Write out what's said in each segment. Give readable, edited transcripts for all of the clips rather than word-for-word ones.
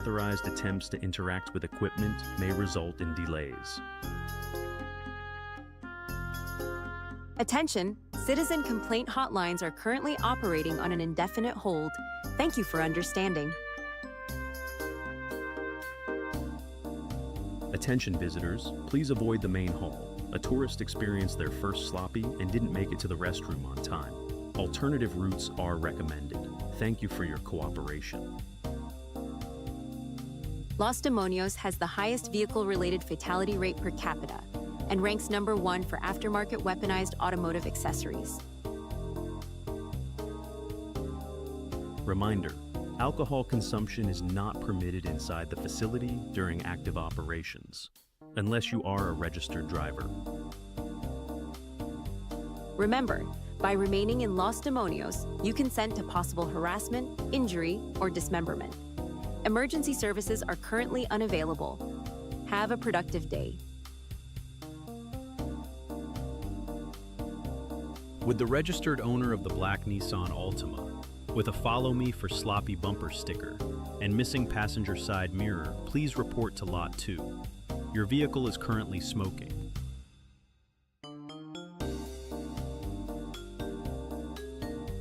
Unauthorized attempts to interact with equipment may result in delays. Attention, citizen complaint hotlines are currently operating on an indefinite hold. Thank you for understanding. Attention visitors, please avoid the main hall. A tourist experienced their first sloppy and didn't make it to the restroom on time. Alternative routes are recommended. Thank you for your cooperation. Los Demonios has the highest vehicle-related fatality rate per capita and ranks #1 for aftermarket weaponized automotive accessories. Reminder, alcohol consumption is not permitted inside the facility during active operations, unless you are a registered driver. Remember, by remaining in Los Demonios, you consent to possible harassment, injury, or dismemberment. Emergency services are currently unavailable. Have a productive day. Would the registered owner of the black Nissan Altima, with a "Follow Me for Sloppy" bumper sticker and missing passenger side mirror, please report to Lot 2. Your vehicle is currently smoking.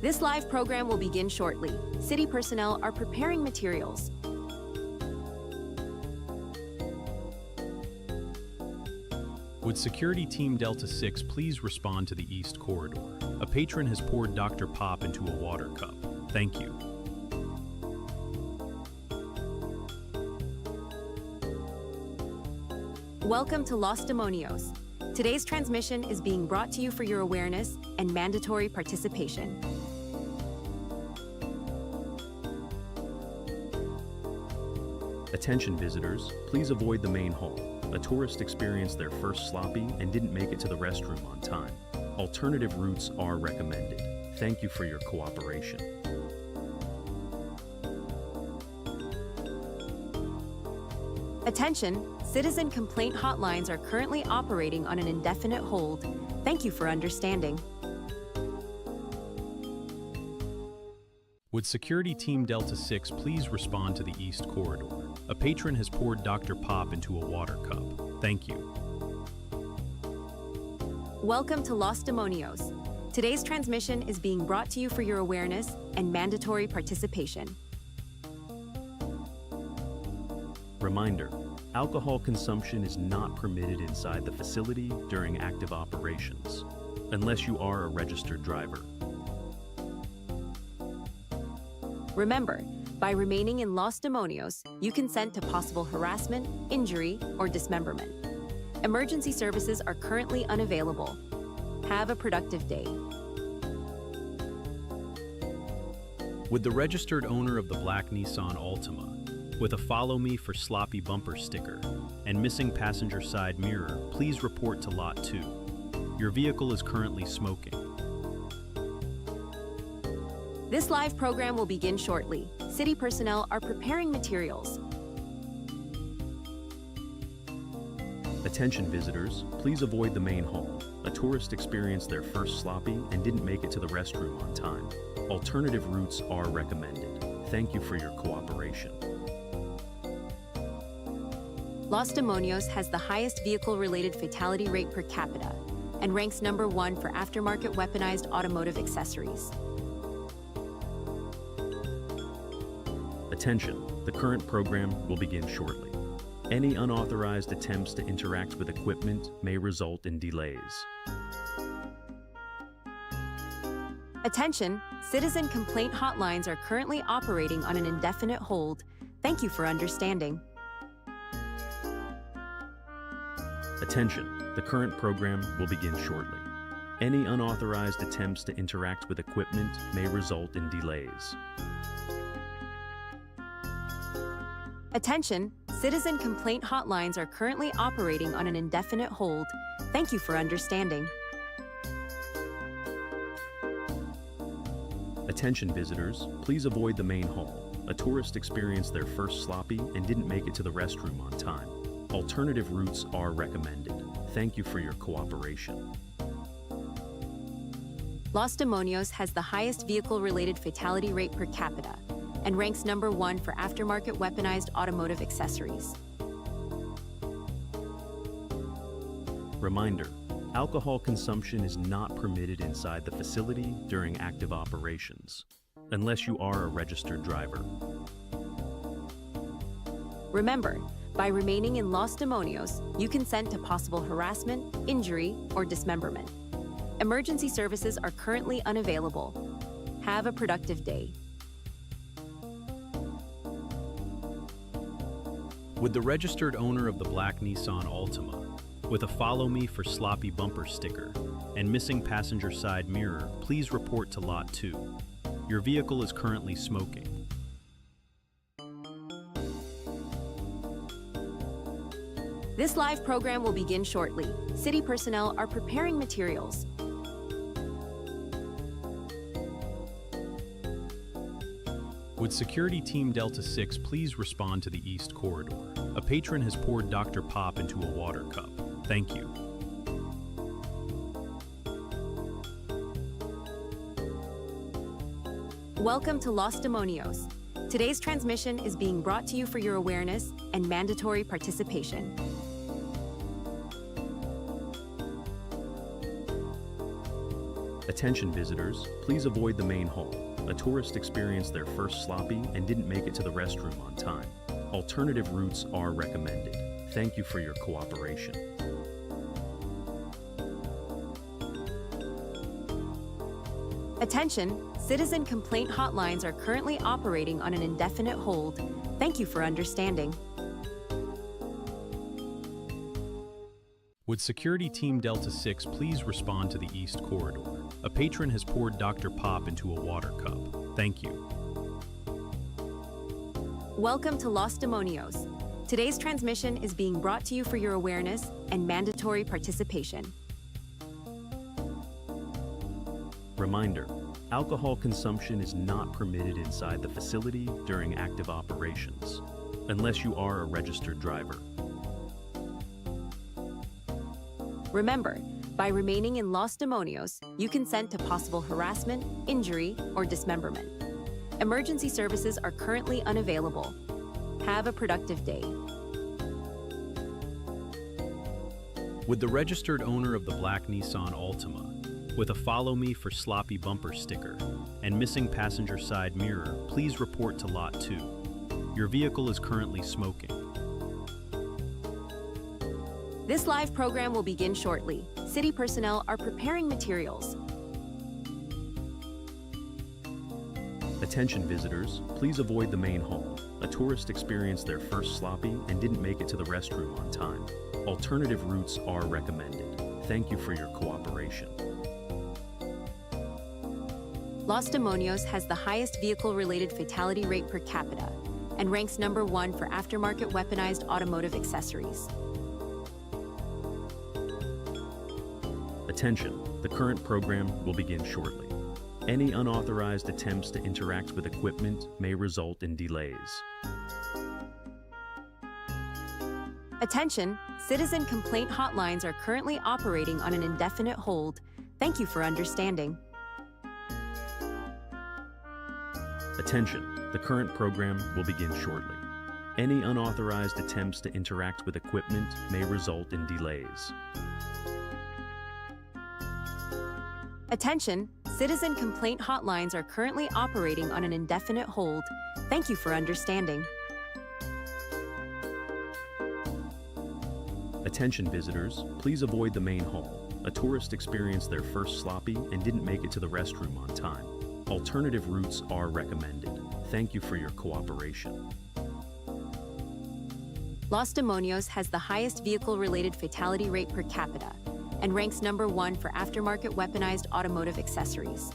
This live program will begin shortly. City personnel are preparing materials. Would Security Team Delta 6 please respond to the East Corridor? A patron has poured Dr. Pop into a water cup. Thank you. Welcome to Los Demonios. Today's transmission is being brought to you for your awareness and mandatory participation. Attention visitors, please avoid the main hall. A tourist experienced their first sloppy and didn't make it to the restroom on time. Alternative routes are recommended. Thank you for your cooperation. Attention, citizen complaint hotlines are currently operating on an indefinite hold. Thank you for understanding. Would Security Team Delta 6 please respond to the East Corridor? A patron has poured Dr. Pop into a water cup. Thank you. Welcome to Los Demonios. Today's transmission is being brought to you for your awareness and mandatory participation. Reminder, alcohol consumption is not permitted inside the facility during active operations, unless you are a registered driver. Remember, by remaining in Los Demonios, you consent to possible harassment, injury, or dismemberment. Emergency services are currently unavailable. Have a productive day. Would the registered owner of the black Nissan Altima, with a "Follow Me for Sloppy" bumper sticker and missing passenger side mirror, please report to Lot 2. Your vehicle is currently smoking. This live program will begin shortly. City personnel are preparing materials. Attention visitors, please avoid the main hall. A tourist experienced their first sloppy and didn't make it to the restroom on time. Alternative routes are recommended. Thank you for your cooperation. Los Demonios has the highest vehicle-related fatality rate per capita and ranks #1 for aftermarket weaponized automotive accessories. Attention, the current program will begin shortly. Any unauthorized attempts to interact with equipment may result in delays. Attention, citizen complaint hotlines are currently operating on an indefinite hold. Thank you for understanding. Attention, the current program will begin shortly. Any unauthorized attempts to interact with equipment may result in delays. Attention, citizen complaint hotlines are currently operating on an indefinite hold. Thank you for understanding. Attention visitors, please avoid the main hall. A tourist experienced their first sloppy and didn't make it to the restroom on time. Alternative routes are recommended. Thank you for your cooperation. Los Demonios has the highest vehicle-related fatality rate per capita and ranks #1 for aftermarket weaponized automotive accessories. Reminder: alcohol consumption is not permitted inside the facility during active operations, unless you are a registered driver. Remember, by remaining in Los Demonios, you consent to possible harassment, injury, or dismemberment. Emergency services are currently unavailable. Have a productive day. With the registered owner of the black Nissan Altima, with a "Follow Me for Sloppy" bumper sticker, and missing passenger side mirror, please report to Lot 2. Your vehicle is currently smoking. This live program will begin shortly. City personnel are preparing materials. Would Security Team Delta 6 please respond to the East Corridor? A patron has poured Dr. Pop into a water cup. Thank you. Welcome to Los Demonios. Today's transmission is being brought to you for your awareness and mandatory participation. Attention visitors, please avoid the main hall. A tourist experienced their first sloppy and didn't make it to the restroom on time. Alternative routes are recommended. Thank you for your cooperation. Attention, citizen complaint hotlines are currently operating on an indefinite hold. Thank you for understanding. Would Security Team Delta 6 please respond to the East Corridor? A patron has poured Dr. Pop into a water cup. Thank you. Welcome to Los Demonios. Today's transmission is being brought to you for your awareness and mandatory participation. Reminder: alcohol consumption is not permitted inside the facility during active operations, unless you are a registered driver. Remember, by remaining in Los Demonios, you consent to possible harassment, injury, or dismemberment. Emergency services are currently unavailable. Have a productive day. With the registered owner of the black Nissan Altima, with a "Follow Me for Sloppy" bumper sticker, and missing passenger side mirror, please report to Lot 2. Your vehicle is currently smoking. This live program will begin shortly. City personnel are preparing materials. Attention visitors, please avoid the main hall. A tourist experienced their first sloppy and didn't make it to the restroom on time. Alternative routes are recommended. Thank you for your cooperation. Los Demonios has the highest vehicle-related fatality rate per capita and ranks #1 for aftermarket weaponized automotive accessories. Attention, the current program will begin shortly. Any unauthorized attempts to interact with equipment may result in delays. Attention, citizen complaint hotlines are currently operating on an indefinite hold. Thank you for understanding. Attention, the current program will begin shortly. Any unauthorized attempts to interact with equipment may result in delays. Attention, citizen complaint hotlines are currently operating on an indefinite hold. Thank you for understanding. Attention visitors, please avoid the main hall. A tourist experienced their first sloppy and didn't make it to the restroom on time. Alternative routes are recommended. Thank you for your cooperation. Los Demonios has the highest vehicle-related fatality rate per capita and ranks #1 for aftermarket weaponized automotive accessories.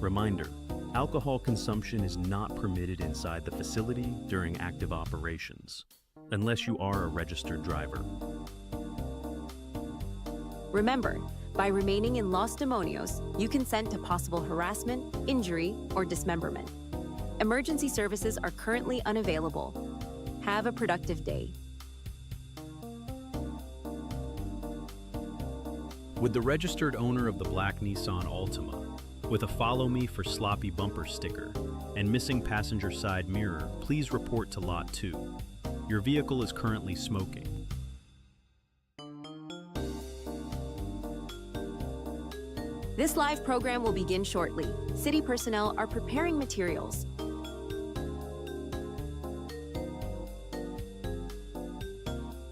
Reminder: alcohol consumption is not permitted inside the facility during active operations, unless you are a registered driver. Remember, by remaining in Los Demonios, you consent to possible harassment, injury, or dismemberment. Emergency services are currently unavailable. Have a productive day. With the registered owner of the black Nissan Altima, With a "Follow Me for Sloppy" bumper sticker and missing passenger side mirror, please report to Lot 2. Your vehicle is currently smoking. This live program will begin shortly. City personnel are preparing materials.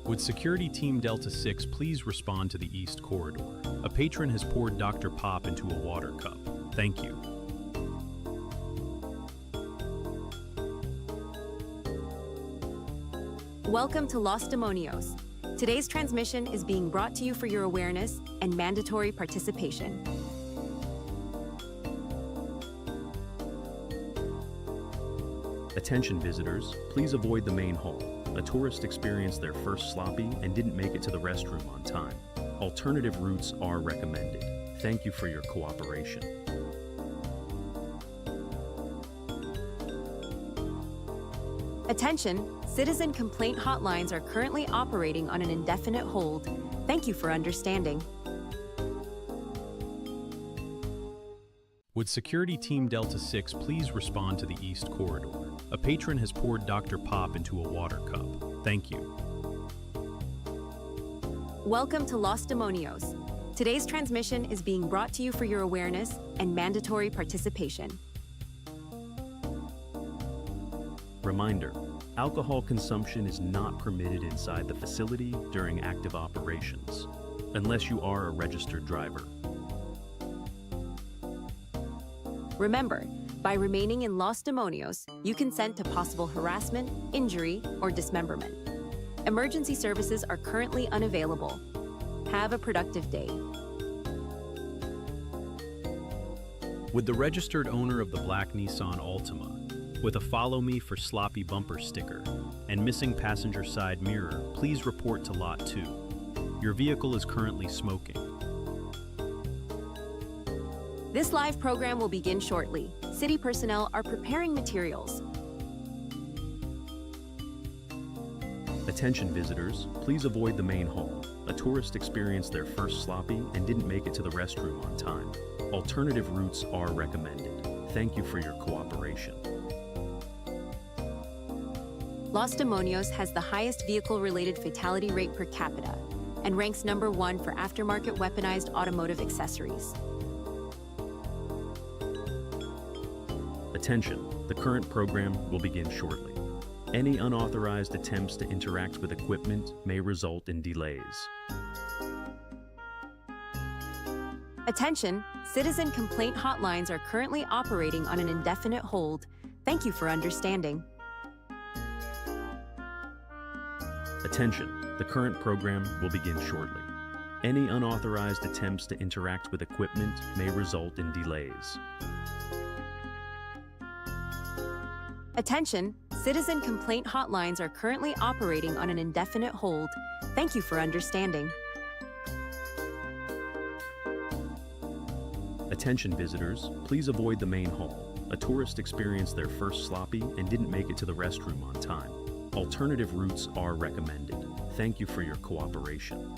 Would Security Team Delta 6 please respond to the East Corridor? A patron has poured Dr. Pop into a water cup. Thank you. Welcome to Los Demonios. Today's transmission is being brought to you for your awareness and mandatory participation. Attention visitors, please avoid the main hall. A tourist experienced their first sloppy and didn't make it to the restroom on time. Alternative routes are recommended. Thank you for your cooperation. Attention, citizen complaint hotlines are currently operating on an indefinite hold. Thank you for understanding. Would Security Team Delta 6 please respond to the East Corridor? A patron has poured Dr. Pop into a water cup. Thank you. Welcome to Los Demonios. Today's transmission is being brought to you for your awareness and mandatory participation. Reminder: alcohol consumption is not permitted inside the facility during active operations, unless you are a registered driver. Remember, by remaining in Los Demonios, you consent to possible harassment, injury, or dismemberment. Emergency services are currently unavailable. Have a productive day. Would the registered owner of the black Nissan Altima, with a "Follow Me for Sloppy" bumper sticker and missing passenger side mirror, please report to Lot 2. Your vehicle is currently smoking. This live program will begin shortly. City personnel are preparing materials. Attention visitors, please avoid the main hall. A tourist experienced their first sloppy and didn't make it to the restroom on time. Alternative routes are recommended. Thank you for your cooperation. Los Demonios has the highest vehicle-related fatality rate per capita and ranks #1 for aftermarket weaponized automotive accessories. Attention, the current program will begin shortly. Any unauthorized attempts to interact with equipment may result in delays. Attention, citizen complaint hotlines are currently operating on an indefinite hold. Thank you for understanding. Attention, the current program will begin shortly. Any unauthorized attempts to interact with equipment may result in delays. Attention, citizen complaint hotlines are currently operating on an indefinite hold. Thank you for understanding. Attention visitors, please avoid the main hall. A tourist experienced their first sloppy and didn't make it to the restroom on time. Alternative routes are recommended. Thank you for your cooperation.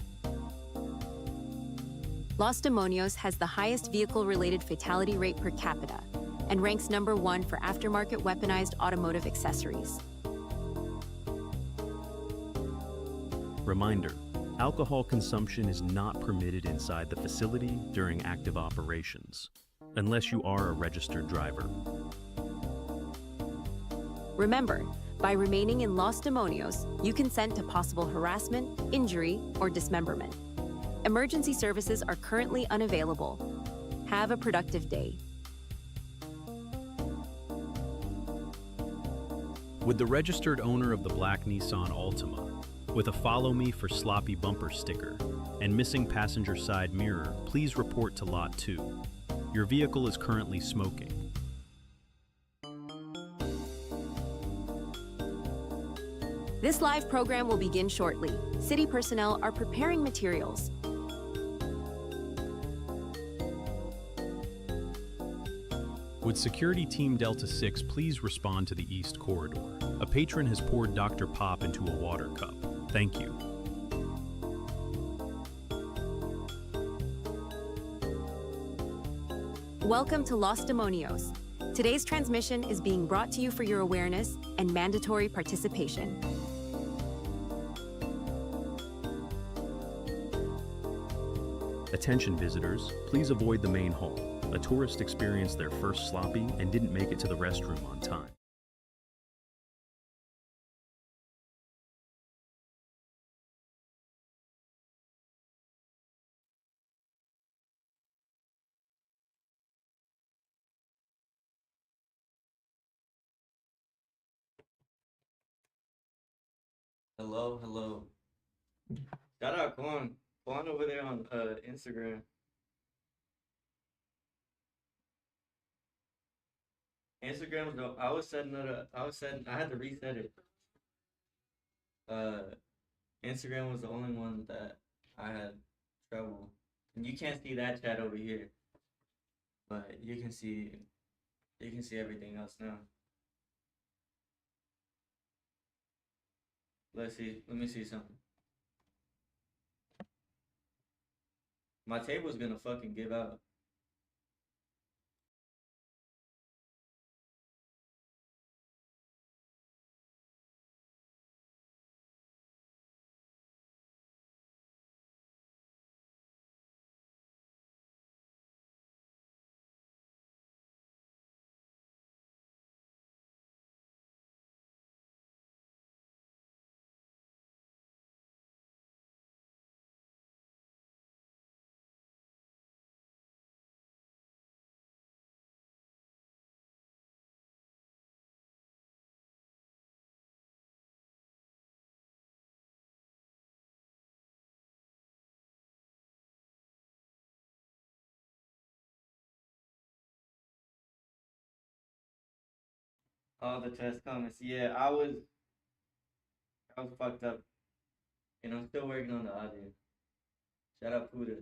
Los Demonios has the highest vehicle-related fatality rate per capita and ranks #1 for aftermarket weaponized automotive accessories. Reminder: alcohol consumption is not permitted inside the facility during active operations, unless you are a registered driver. Remember, by remaining in Los Demonios, you consent to possible harassment, injury, or dismemberment. Emergency services are currently unavailable. Have a productive day. Would the registered owner of the black Nissan Altima, with a "Follow Me for Sloppy" bumper sticker and missing passenger side mirror, please report to Lot 2. Your vehicle is currently smoking. This live program will begin shortly. City personnel are preparing materials. Would Security Team Delta 6 please respond to the East Corridor? A patron has poured Dr. Pop into a water cup. Thank you. Welcome to Los Demonios. Today's transmission is being brought to you for your awareness and mandatory participation. Attention visitors, please avoid the main hall. A tourist experienced their first sloppy and didn't make it to the restroom on time. Hello, hello. Shout out Quan. Quan over there on Instagram. Instagram's no, I was setting it up. I had to reset it. Uh Instagram was the only one that I had trouble. And you can't see that chat over here. But you can see everything else now. Let's see. Let me see something. My table's gonna fucking give out. All the test comments. Yeah, I was fucked up. And I'm still working on the audio. Shout out Puda.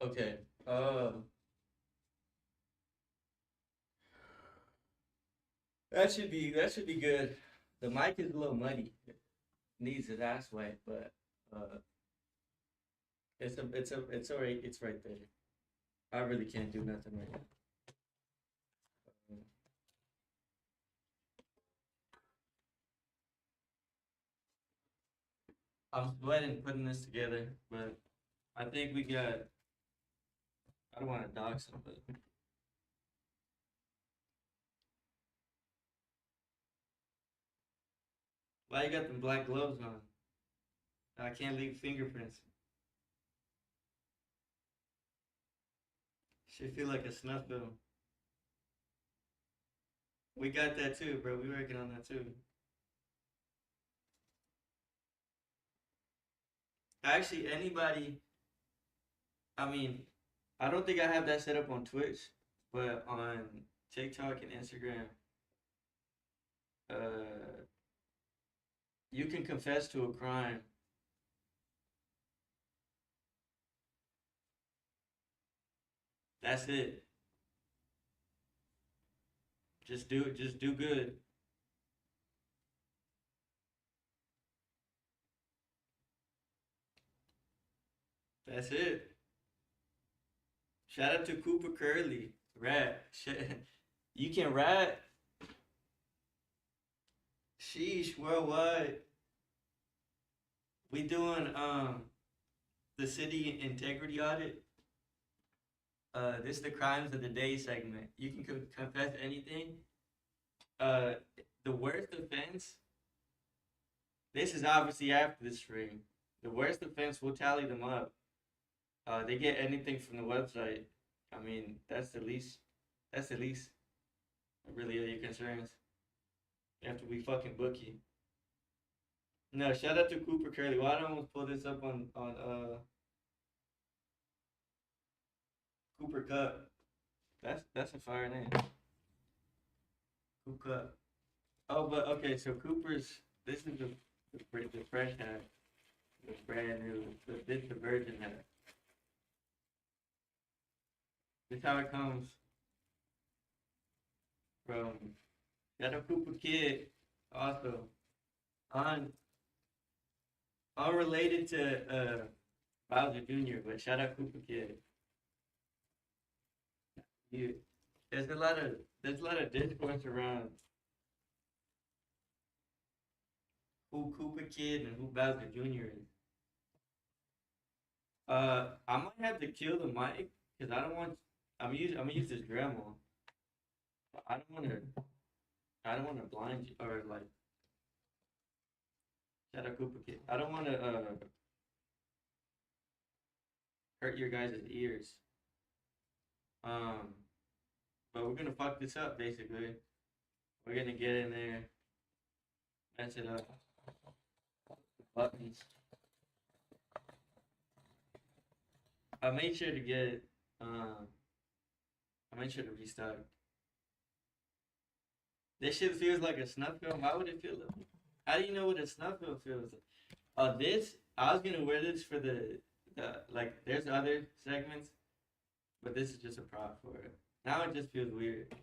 Okay. That should be good. The mic is a little muddy. It needs his ass wiped, but uh it's alright, it's right there. I really can't do nothing right now. I'm sweating putting this together, but I think we got I don't want to dox him, but why you got them black gloves on? I can't leave fingerprints. Should feel like a snuff film. We got that too, bro. We working on that too. Actually, anybody, I mean, I don't think I have that set up on Twitch, but on TikTok and Instagram, uh, you can confess to a crime. That's it. Just do it. Just do good. That's it. Shout out to Cooper Curley. Rat. You can rat. Sheesh, worldwide. We doing the city integrity audit. This is the crimes of the day segment. You can confess anything. Uh, the worst offense. This is obviously after the stream. The worst offense, we'll tally them up. They get anything from the website. I mean, that's the least. That's the least. Really, are your concerns? You have to be fucking bookie. No, shout out to Cooper Curley. Why don't I almost pull this up on Cooper Cup? That's a fire name. Cooper. Oh, but okay, so Cooper's. This is the fresh hat, the brand new. This the virgin hat. This how it comes from. Got a Cooper kid, also on unrelated to Bowser Jr., but shout out Cooper kid. You, there's a lot of discourse around who Cooper Kid and who Bowser Jr. is. I might have to kill the mic because I don't want. I'm gonna use this grandma. But I don't want to. I don't want to blind you or like. Shout out Cooper Kid. I don't want to hurt your guys' ears. But we're gonna fuck this up basically. We're gonna get in there, mess it up. Buttons. I made sure to get I made sure to restart. This shit feels like a snuff film. Why would it feel like? How do you know what a snuff film feels like? This I was gonna wear this for the like. There's other segments, but this is just a prop for it. Now it just feels weird.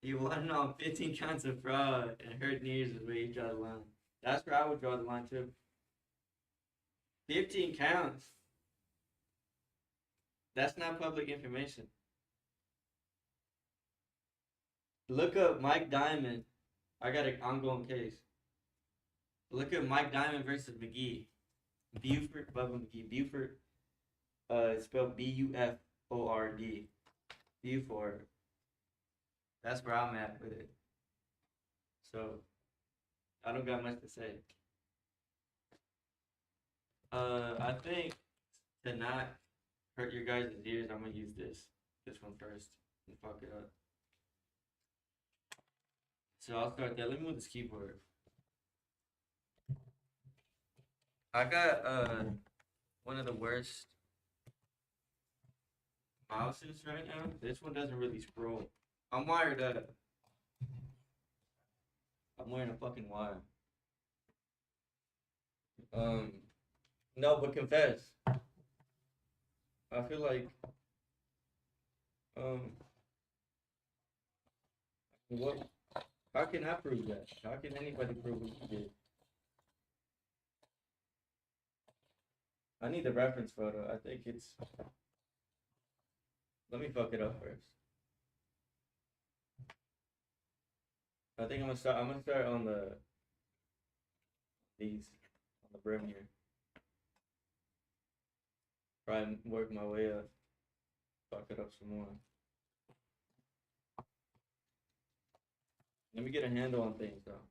You want to know 15 counts of fraud and hurt ears is where you draw the line. That's where I would draw the line too. 15 counts. That's not public information. Look up Mike Diamond. I got an ongoing case. Look at Mike Diamond versus McGee. Buford, Bubba McGee. Buford, it's spelled Buford. Buford. That's where I'm at with it. So, I don't got much to say. I think to not hurt your guys' ears, I'm gonna use this one first and fuck it up. So I'll start there. Let me move this keyboard. I got one of the worst mouses right now. This one doesn't really scroll. I'm wired up. I'm wearing a fucking wire. No, but confess. I feel like what? How can I prove that? How can anybody prove what you did? I need the reference photo. I think it's. Let me fuck it up first. I think I'm gonna start on these on the brim here. Try and work my way up. Fuck it up some more. Let me get a handle on things though.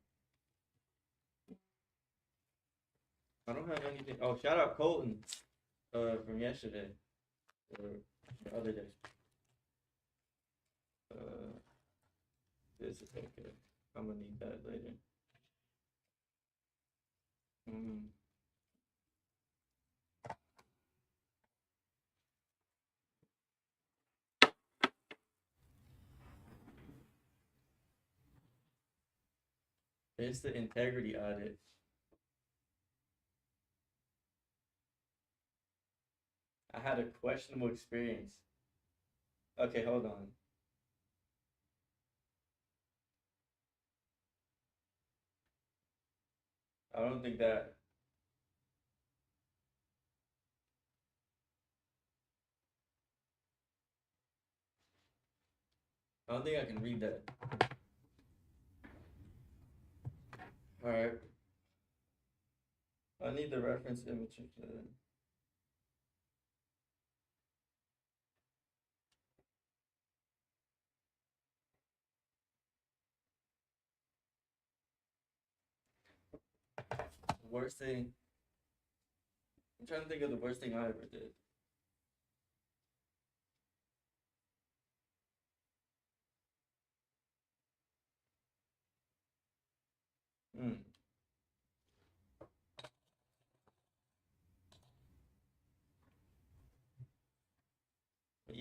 I don't have anything. Oh, shout out Colton from yesterday or the other day. This is okay. I'm gonna need that later. It's the integrity audit. I had a questionable experience. Okay, hold on. I don't think that. I don't think I can read that. Alright. I need the reference image for that. Worst thing. I'm trying to think of the worst thing I ever did.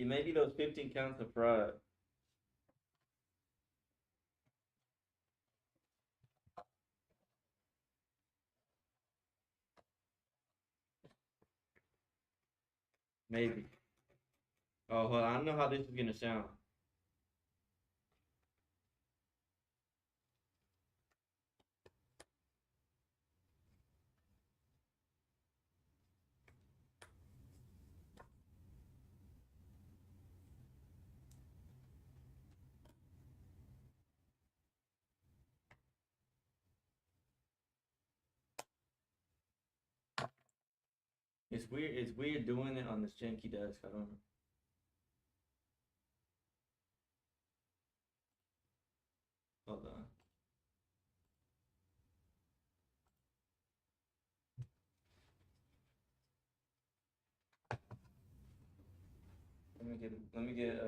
maybe those 15 counts of fraud. Maybe. Oh, hold on. I don't know how this is gonna sound. It's weird. It's weird doing it on this janky desk. I don't know. Hold on. Let me get.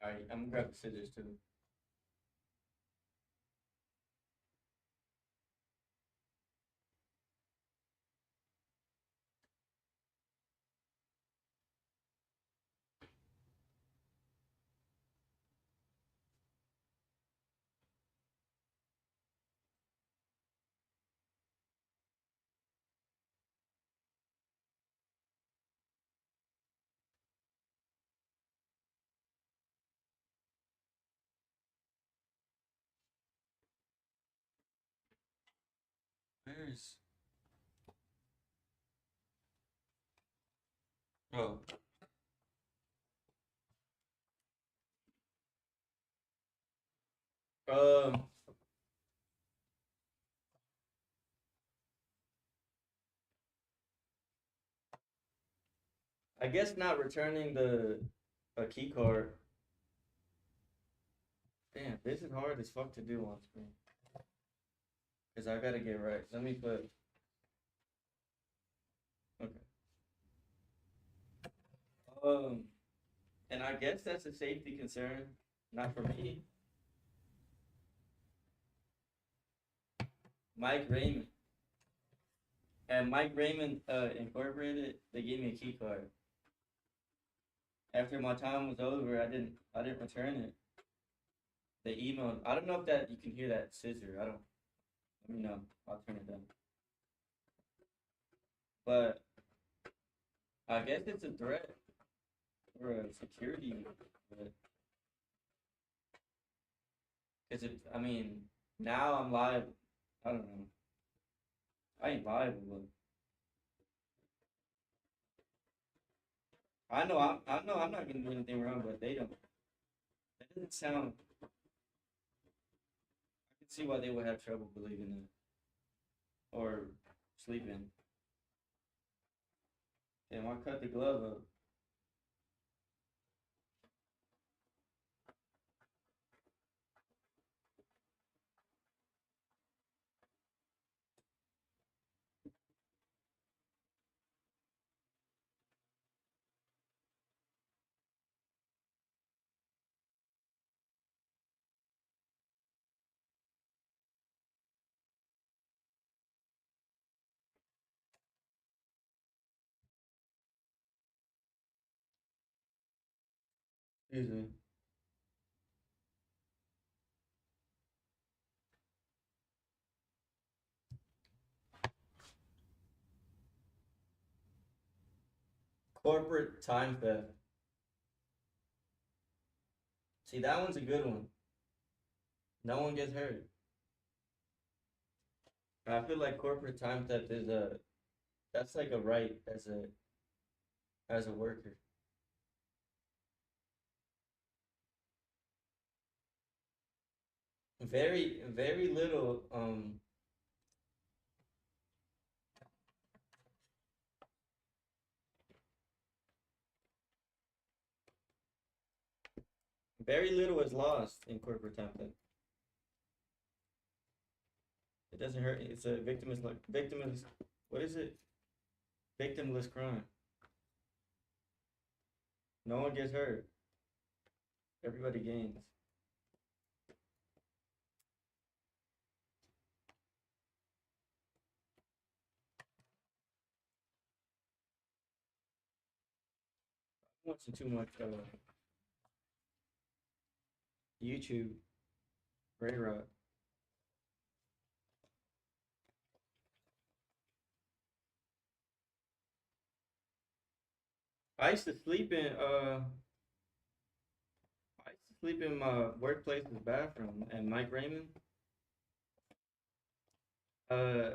All right, I'm gonna grab the scissors too. Where's? Oh. Um. I guess not returning the a key card. Damn, this is hard as fuck to do on screen. Cause I gotta get right. Let me put. Okay. Um. And I guess that's a safety concern, not for me. Mike Raymond. And Mike Raymond Incorporated, they gave me a key card. After my time was over, I didn't return it. They emailed. I don't know if that you can hear that scissor. I don't. Let me know. I'll turn it down. But I guess it's a threat or a security. Because it. I mean, now I'm liable. I don't know. I ain't liable, but I know I'm not gonna do anything wrong, but they don't. That doesn't sound. I can see why they would have trouble believing that or sleeping. Damn, I cut the glove up. Excuse me. Corporate time theft. See, that one's a good one. No one gets hurt. I feel like corporate time theft is a that's like a right as a worker. Very little Very little is lost in corporate time theft. It doesn't hurt. It's a victimless. What is it? Victimless crime. No one gets hurt. Everybody gains. I'm watching too much YouTube. Ray Rock. I used to sleep in my workplace's bathroom and Mike Raymond. I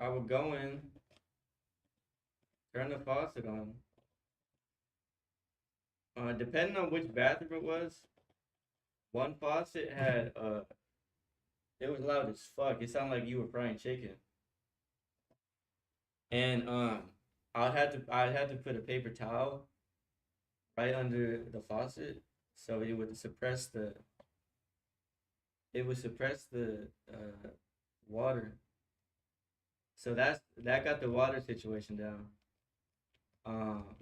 would go in, turn the faucet on. Depending on which bathroom it was, one faucet had it was loud as fuck. It sounded like you were frying chicken. And I'd have to put a paper towel right under the faucet so it would suppress the water. So that got the water situation down.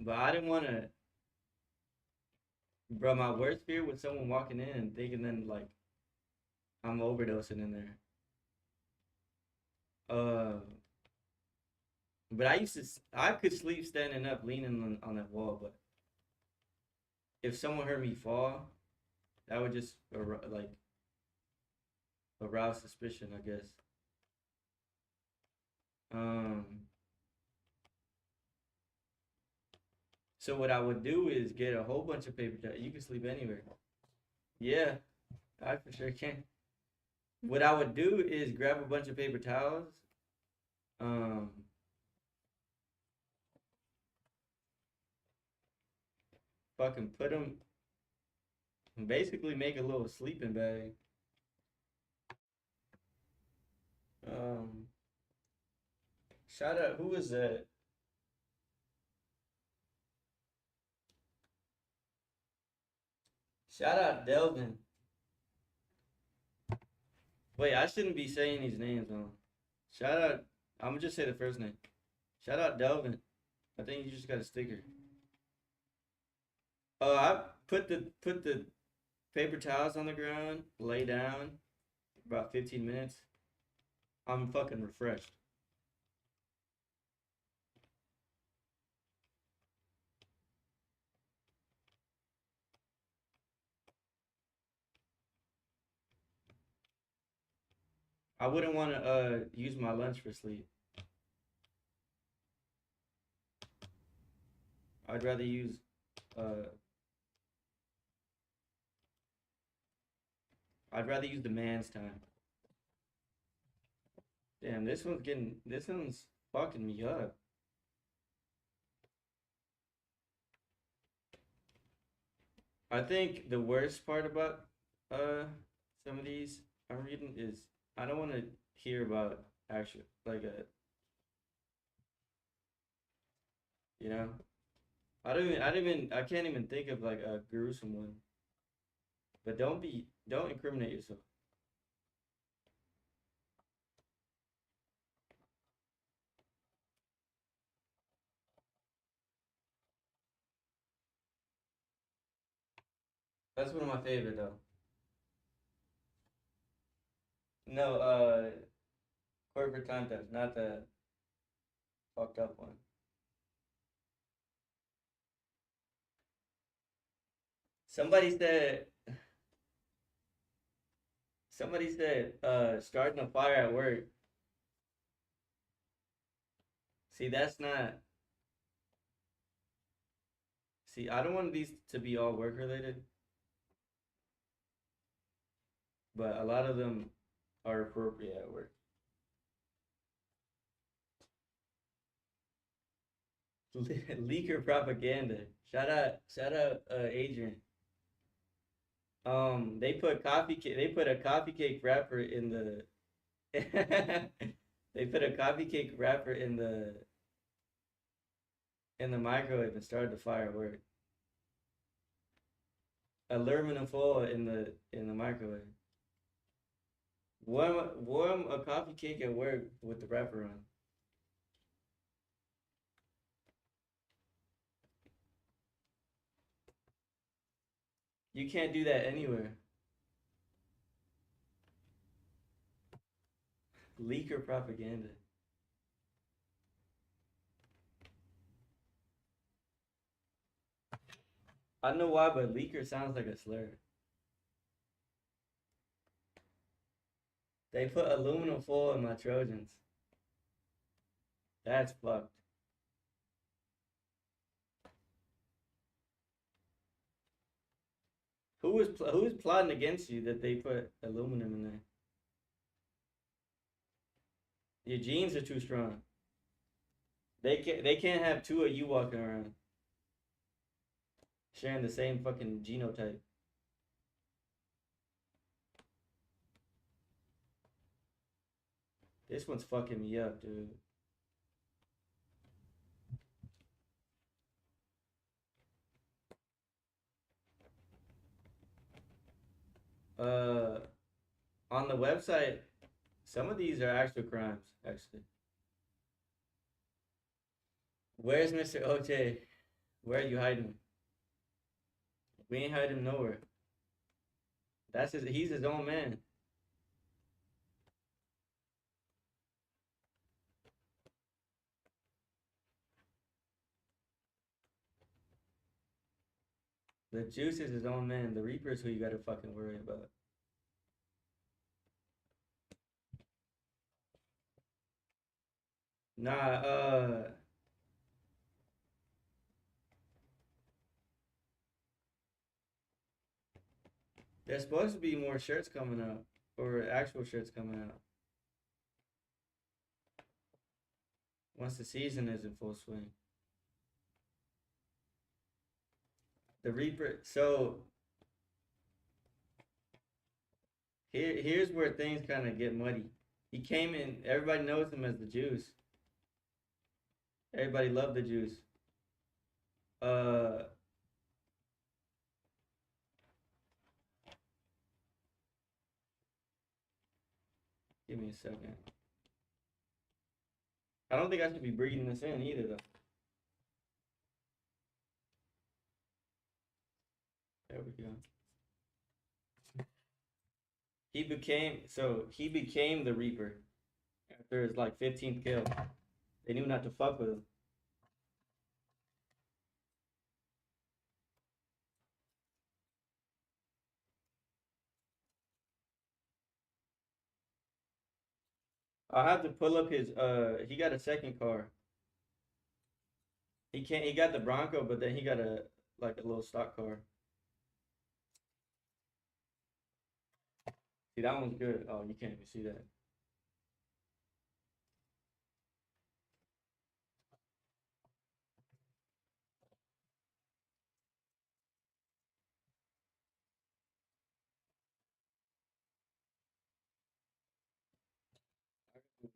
But I didn't want to. Bro, my worst fear was someone walking in and thinking then like I'm overdosing in there. But I could sleep standing up, leaning on that wall. But if someone heard me fall, that would just arouse suspicion, I guess. So what I would do is get a whole bunch of paper towels. You can sleep anywhere. Yeah, I for sure can. What I would do is grab a bunch of paper towels. Fucking put them. Basically, make a little sleeping bag. Shout out. Who was that? Shout out Delvin. Wait, I shouldn't be saying these names on. Shout out. I'm gonna just say the first name. Shout out Delvin. I think you just got a sticker. I put the paper towels on the ground, lay down, about 15 minutes. I'm fucking refreshed. I wouldn't want to use my lunch for sleep. I'd rather use the man's time. Damn, this one's fucking me up. I think the worst part about some of these I'm reading is I don't want to hear about actual like a you know I can't even think of like a gruesome one. But don't incriminate yourself. That's one of my favorite though. No, corporate time theft, not the fucked up one. Somebody said starting a fire at work. See, that's not. See, I don't want these to be all work related, but a lot of them are appropriate at work. Leaker propaganda. Shout out, Adrian. They put a coffee cake wrapper in the. They put a coffee cake wrapper in the microwave and started the firework. aluminum foil in the microwave. Warm a coffee cake at work with the wrapper on. You can't do that anywhere. Leaker propaganda. I don't know why, but leaker sounds like a slur. They put aluminum foil in my Trojans. That's fucked. Who's plotting against you that they put aluminum in there? Your genes are too strong. They can't have two of you walking around sharing the same fucking genotype. This one's fucking me up, dude. On the website, some of these are actual crimes, actually. Where's Mr. OJ? Where are you hiding him? We ain't hiding him nowhere. He's his own man. The Juice is his own man. The Reaper's who you gotta fucking worry about. Nah, there's supposed to be more shirts coming out, or actual shirts coming out. Once the season is in full swing. The Reaper, so here's where things kind of get muddy. He came in, everybody knows him as the Juice. Everybody loved the Juice. Give me a second. I don't think I should be breathing this in either, though. There we go. He became the Reaper after his like 15th kill. They knew not to fuck with him. I'll have to pull up his he got a second car. He got the Bronco, but then he got a little stock car. See, that one's good. Oh, you can't even see that.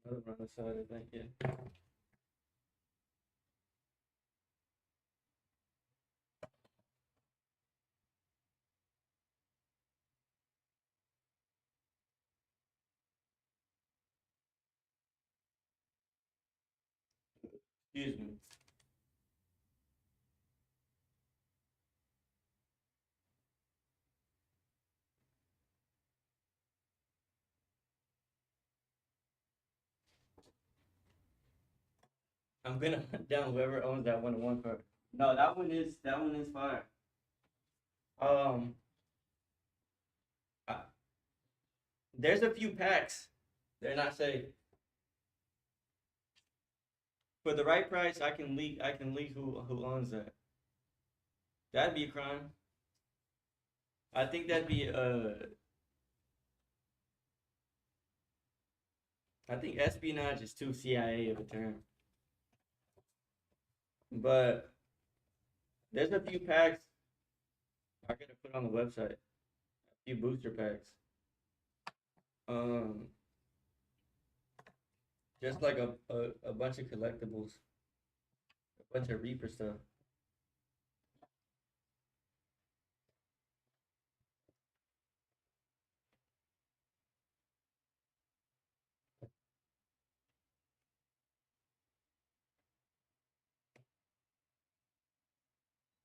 Another one on the side, I think, yeah. Excuse me. I'm gonna hunt down whoever owns that 101 car. No, that one is fire. I, there's a few packs. They're not safe. For the right price, I can leak who owns that. That'd be a crime. I think that'd be I think espionage is too CIA of a term. But there's a few packs I gotta put on the website. A few booster packs. Just like a bunch of collectibles. A bunch of Reaper stuff.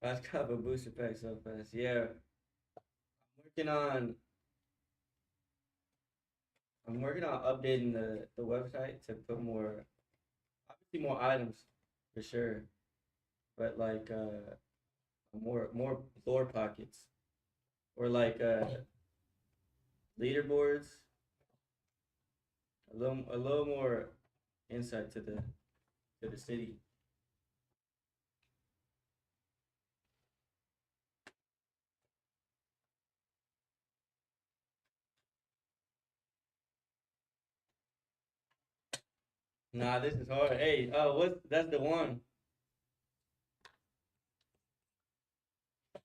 I got a booster pack so fast. Yeah, working on. I'm working on updating the website to put more, obviously more items, for sure. But like more lore pockets or like leaderboards, a little more insight to the city. Nah, this is hard. Hey, what's that's the one.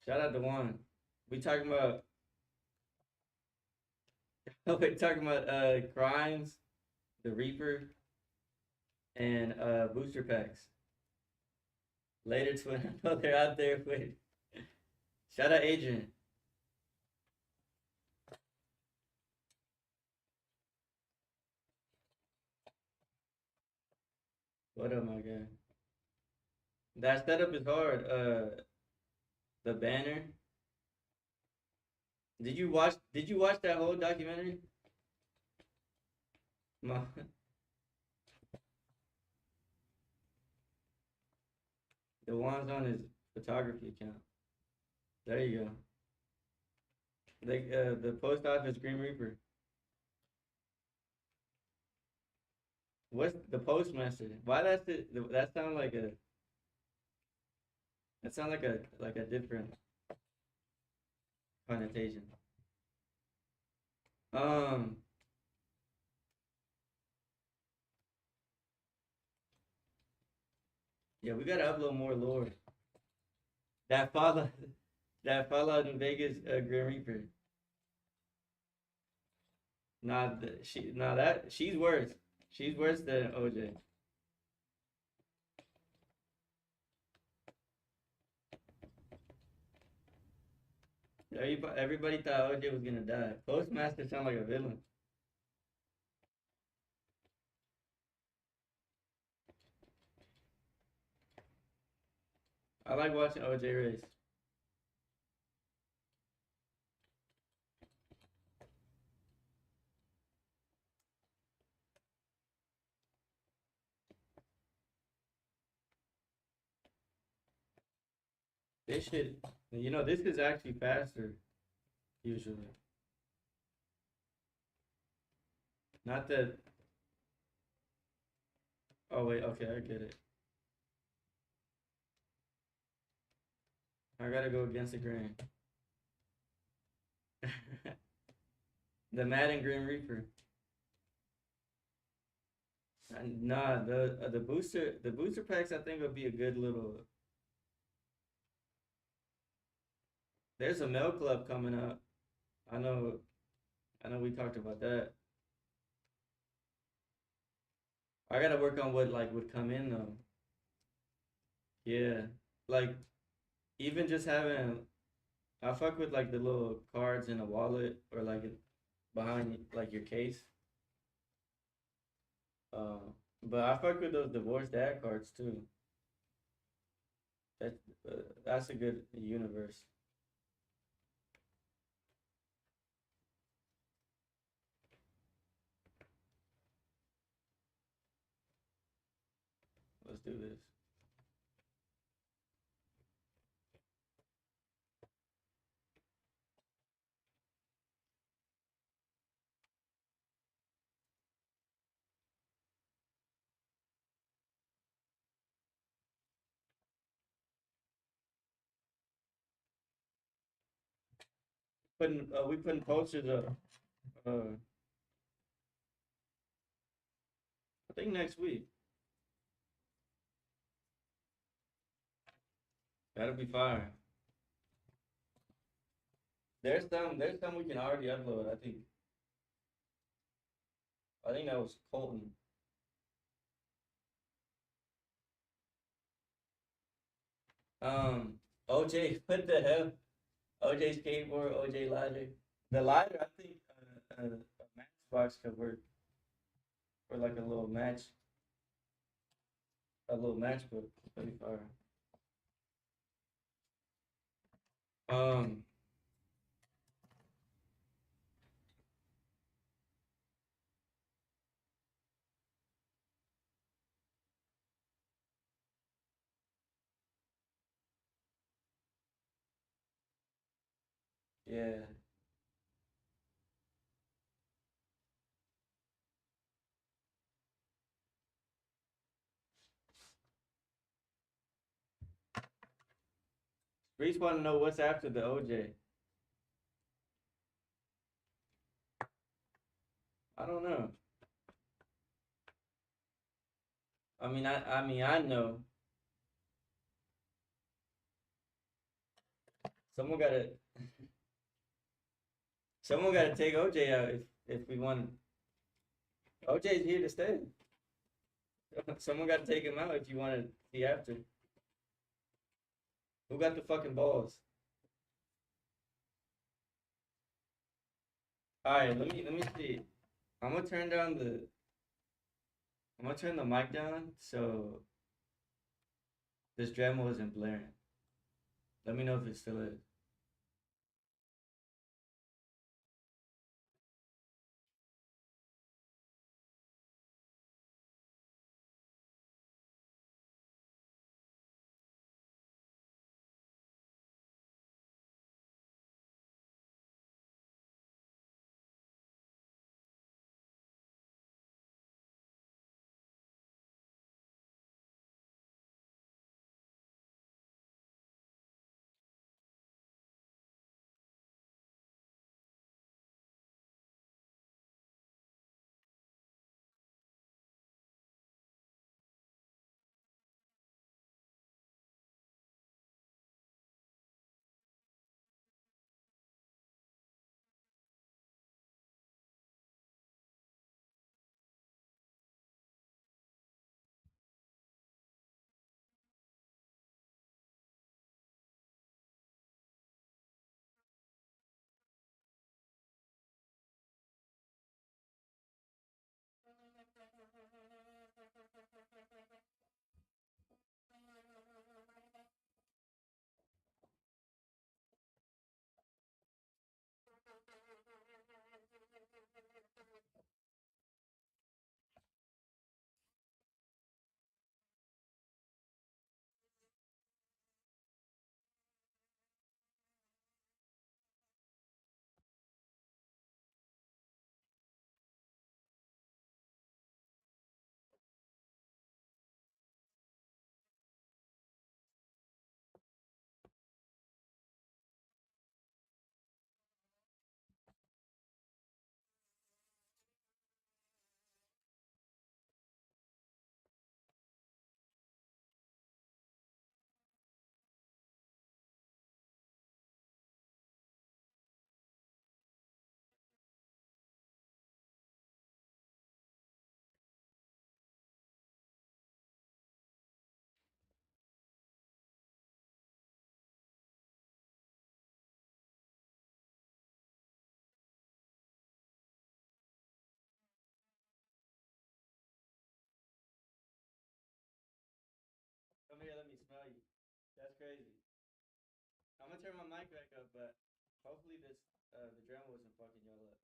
Shout out to one. We talking about we talking about crimes, the Reaper, and booster packs. Later twin, I know they're out there with. Shout out Adrian. What up, my guy? That setup is hard. The banner. Did you watch that whole documentary? My, the one's on his photography account. There you go. Like the post office Green Reaper. What's the postmaster? Why that's it? That sound like a that sound like a different connotation. Um, yeah, we gotta upload more lore. That follow that Fallout in Vegas Grim Reaper. She's worse. She's worse than OJ. Everybody thought OJ was gonna die. Postmaster sound like a villain. I like watching OJ race. This shit, this is actually faster usually. Not that. Oh wait, okay, I get it. I gotta go against the grain. The Madden Grim Reaper. Nah, the booster packs I think would be a good little. There's a mail club coming up. I know, I know we talked about that. I gotta work on what like would come in though. Yeah, like even just having, I fuck with like the little cards in a wallet or like behind like your case. Uh, but I fuck with those divorced dad cards too. That that's a good universe. Let's do this. We putting posters up. Uh, I think next week. That'll be fire. There's some we can already upload. I think that was Colton. OJ, what the hell? OJ skateboard, OJ lighter. The lighter, I think a matchbox could work for like a little matchbook. That'd be fire. Um, yeah. Reese want to know what's after the OJ. I don't know. I know. Someone gotta, someone gotta take OJ out if we want. OJ's here to stay. Someone gotta take him out if you want to see after. Who got the fucking balls? All right, let me see. I'm gonna turn down the. I'm gonna turn the mic down so this Dremel isn't blaring. Let me know if it still is. Come here, let me smell you. That's crazy. I'm gonna turn my mic back up, but hopefully this the Dremel wasn't fucking y'all up.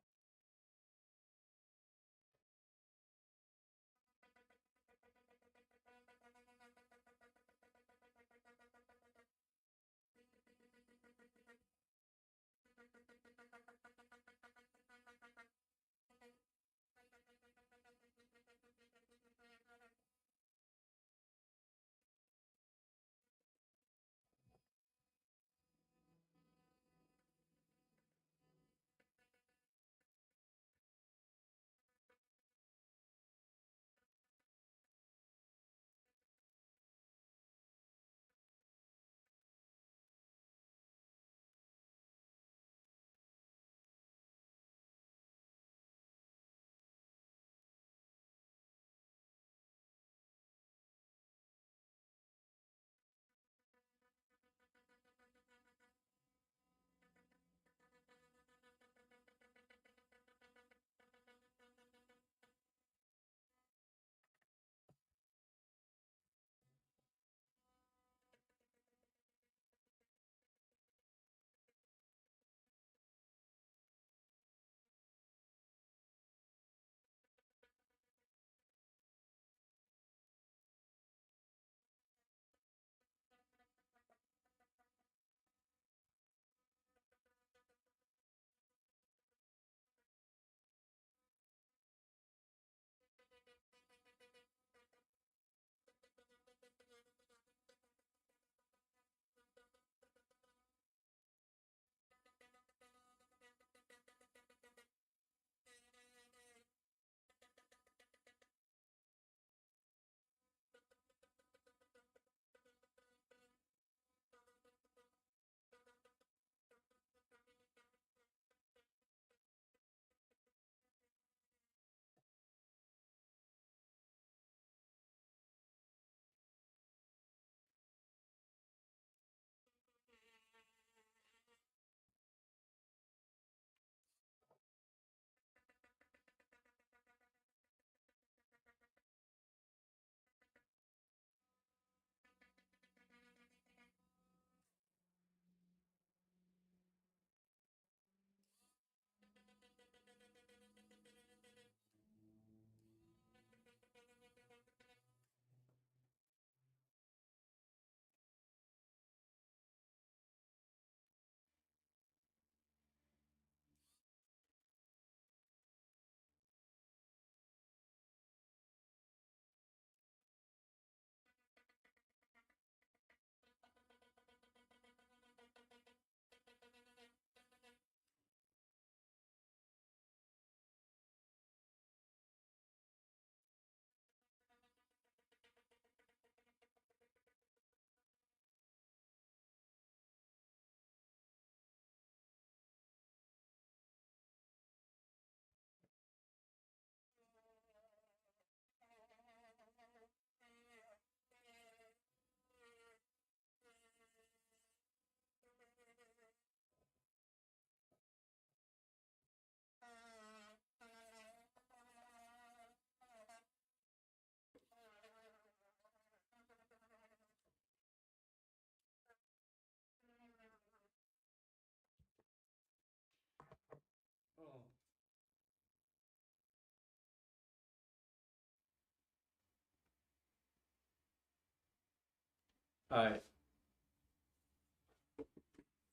Alright.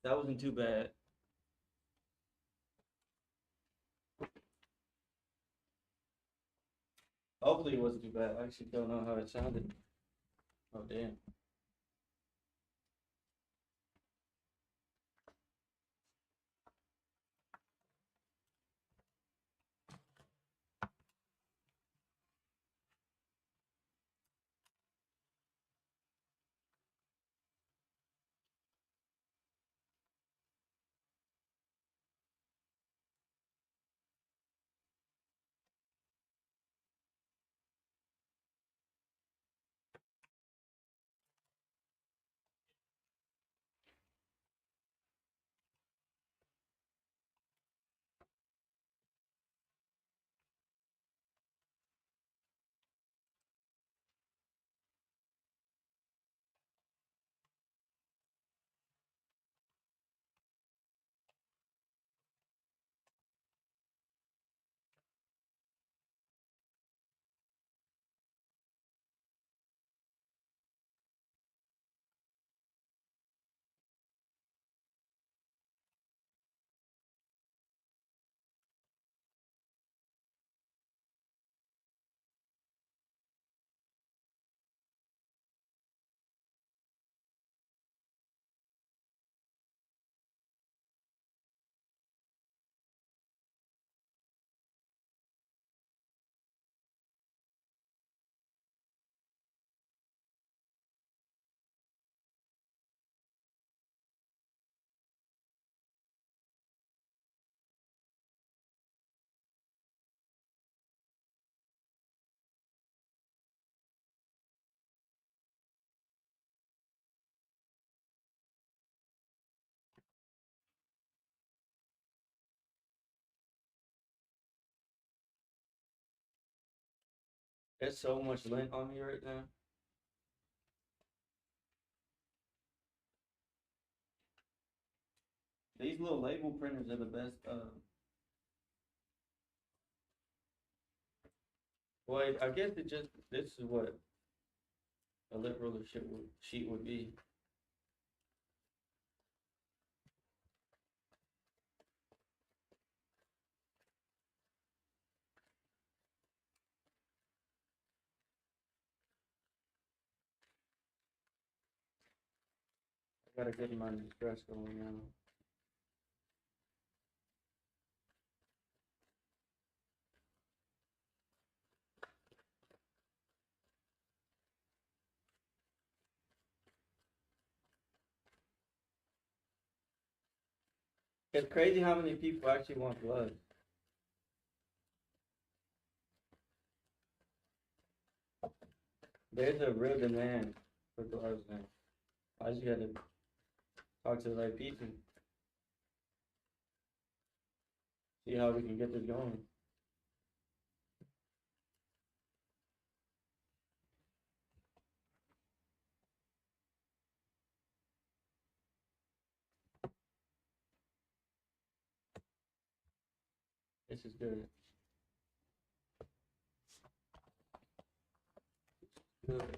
That wasn't too bad. Hopefully it wasn't too bad. I actually don't know how it sounded. Oh damn. There's so much lint on me right now. These little label printers are the best. Well, I guess this is what a lint roller sheet would be. I gotta get my stress going now. It's crazy how many people actually want gloves. There's a real demand for gloves now. I just gotta talk to the right people. See how we can get this going. This is good. Good.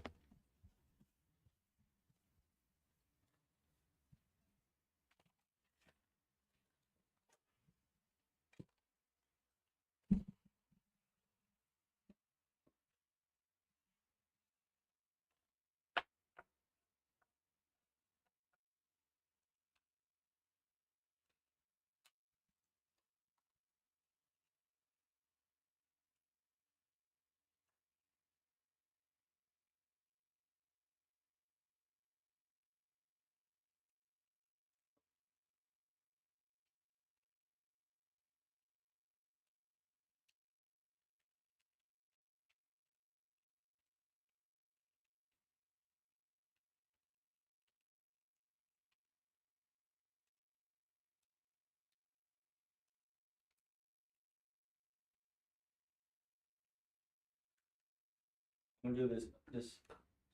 I'm gonna do this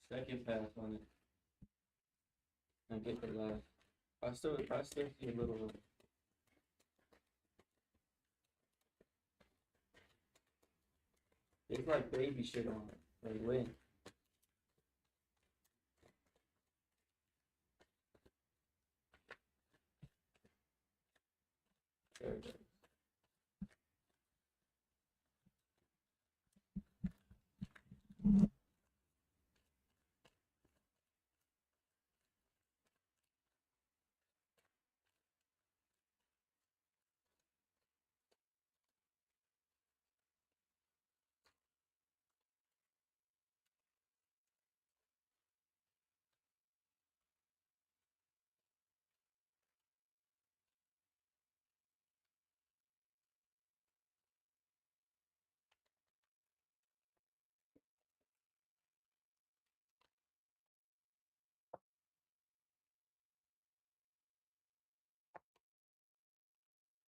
second pass on it and get the last. I still see a little. It's like baby shit on it. Like lint. There it is.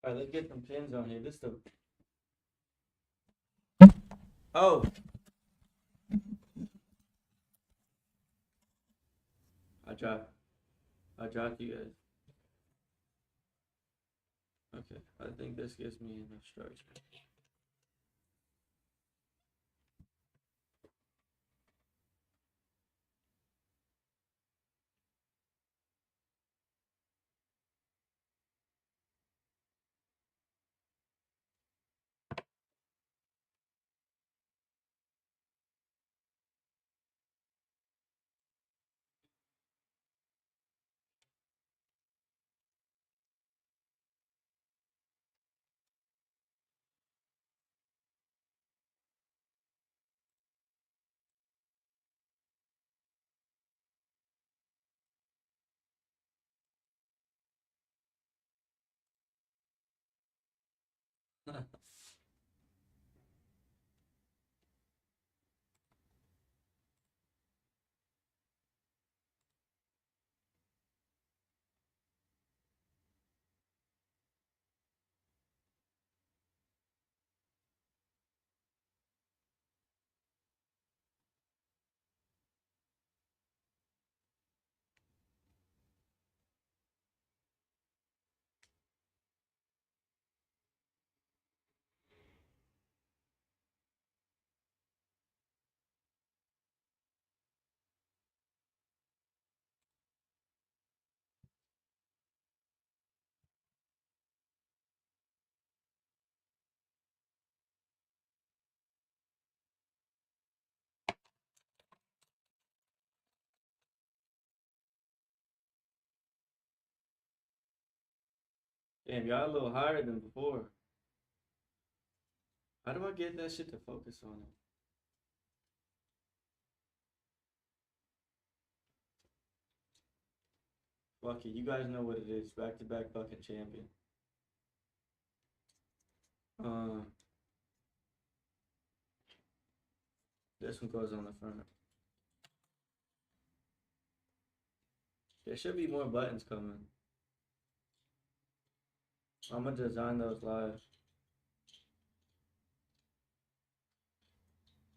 All right, let's get some pins on here. This is the. Oh. I dropped you guys. Okay, I think this gives me enough structure. Damn, y'all a little higher than before. How do I get that shit to focus on it? Fuck it, you guys know what it is. Back to back fucking champion. This one goes on the front. There should be more buttons coming. I'm gonna design those live.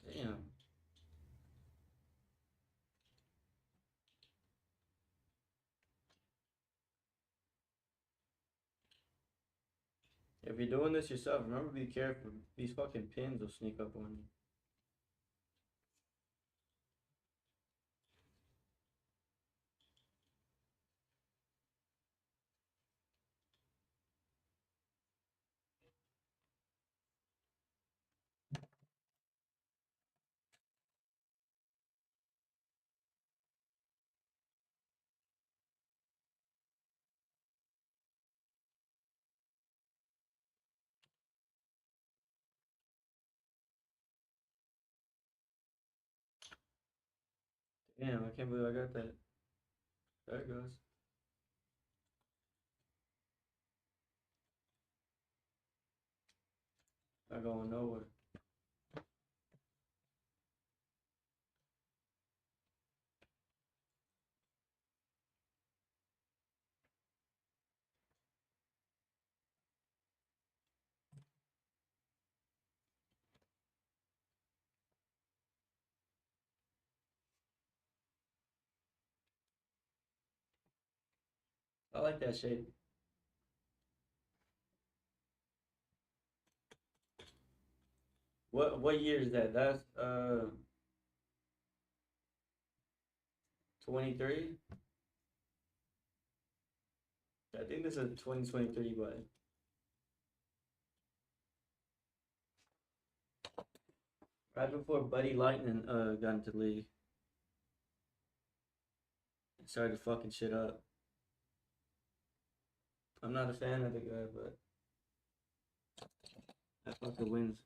Damn. If you're doing this yourself, remember be careful. These fucking pins will sneak up on you. Damn, I can't believe I got that. There it goes. Not going nowhere. I like that shape. What year is that? That's 23. I think this is a 2023 button. Right before Buddy Lightning got into the league. And started fucking shit up. I'm not a fan of the guy, but that fucker wins.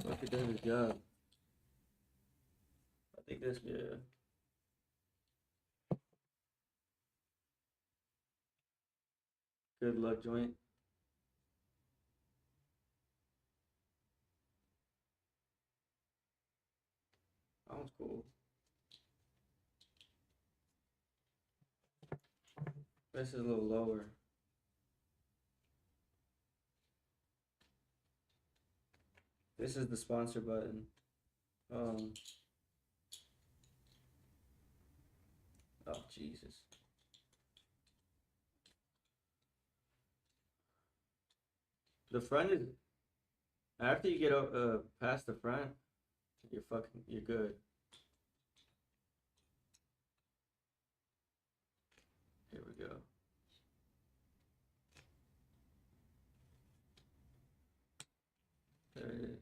Fucker does his job. I think that's good. Good luck, joint. That one's cool. This is a little lower. This is the sponsor button. Oh, Jesus. The front is, after you get past the front, you're good. Here we go. There it is.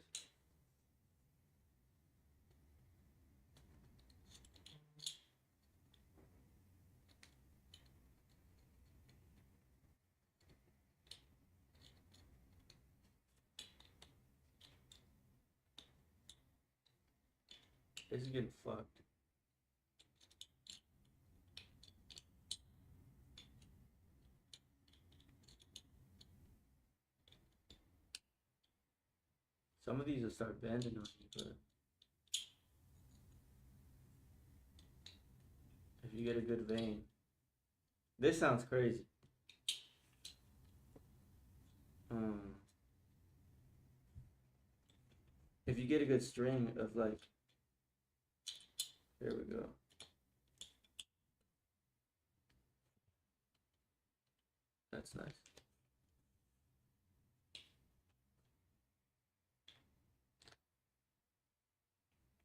This is getting fucked. Some of these will start bending on you, but if you get a good vein. This sounds crazy. If you get a good string of like, there we go. That's nice.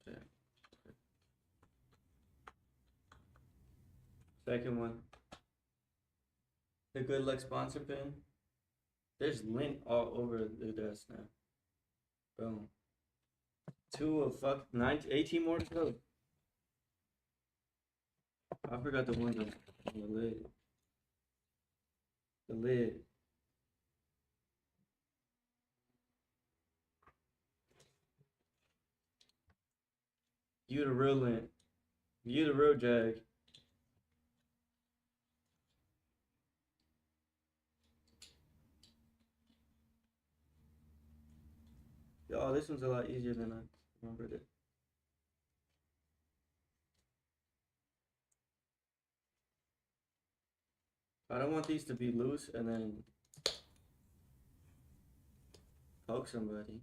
Okay. Second one. The Good Luck sponsor pin. There's lint all over the desk now. Boom. 18 more to go. I forgot the ones on the lid. The lid. You the real lint. You the real jag. Y'all, this one's a lot easier than I remembered it. I don't want these to be loose and then poke somebody.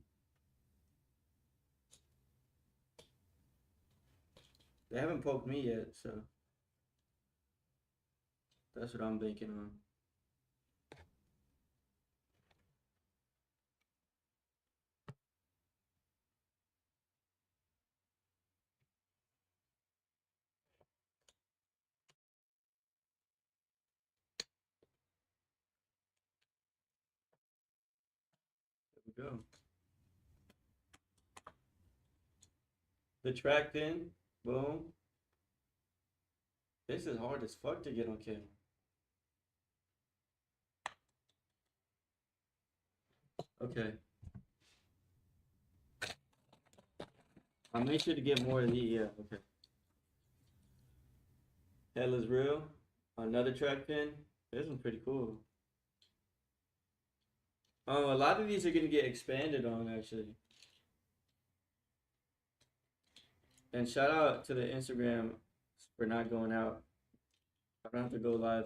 They haven't poked me yet, so that's what I'm banking on. There we go. The track pin, boom. This is hard as fuck to get on camera. Okay. I'll make sure to get more of the, yeah, okay. Hell is real. Another track pin. This one's pretty cool. Oh, a lot of these are gonna get expanded on actually. And shout out to the Instagram for not going out. I don't have to go live.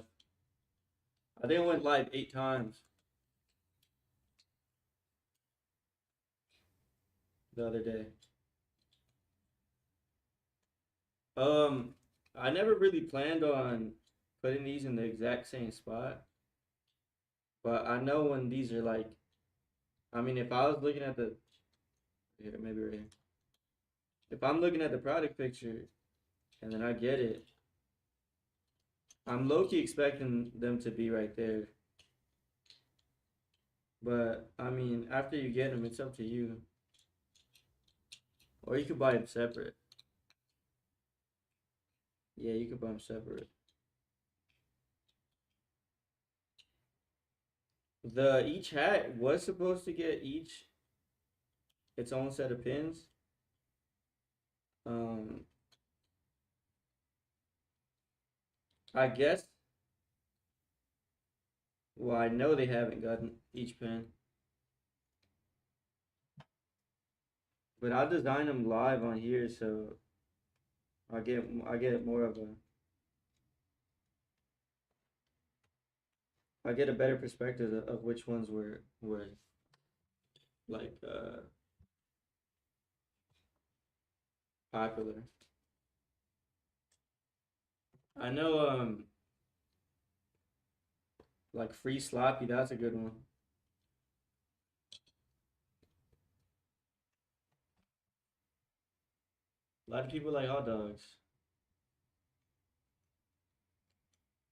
I think I went live 8 times the other day. I never really planned on putting these in the exact same spot. But I know when these are like, I mean, if I was looking at the, here, maybe right here. If I'm looking at the product picture and then I get it, I'm low-key expecting them to be right there. But I mean, after you get them, it's up to you. Or you could buy them separate. Yeah, you could buy them separate. The each hat was supposed to get each its own set of pins. Um, I guess. Well, I know they haven't gotten each pin, but I'll design them live on here, so I get more of a I get a better perspective of which ones were like popular. I know like Free Sloppy, that's a good one. A lot of people like hot dogs.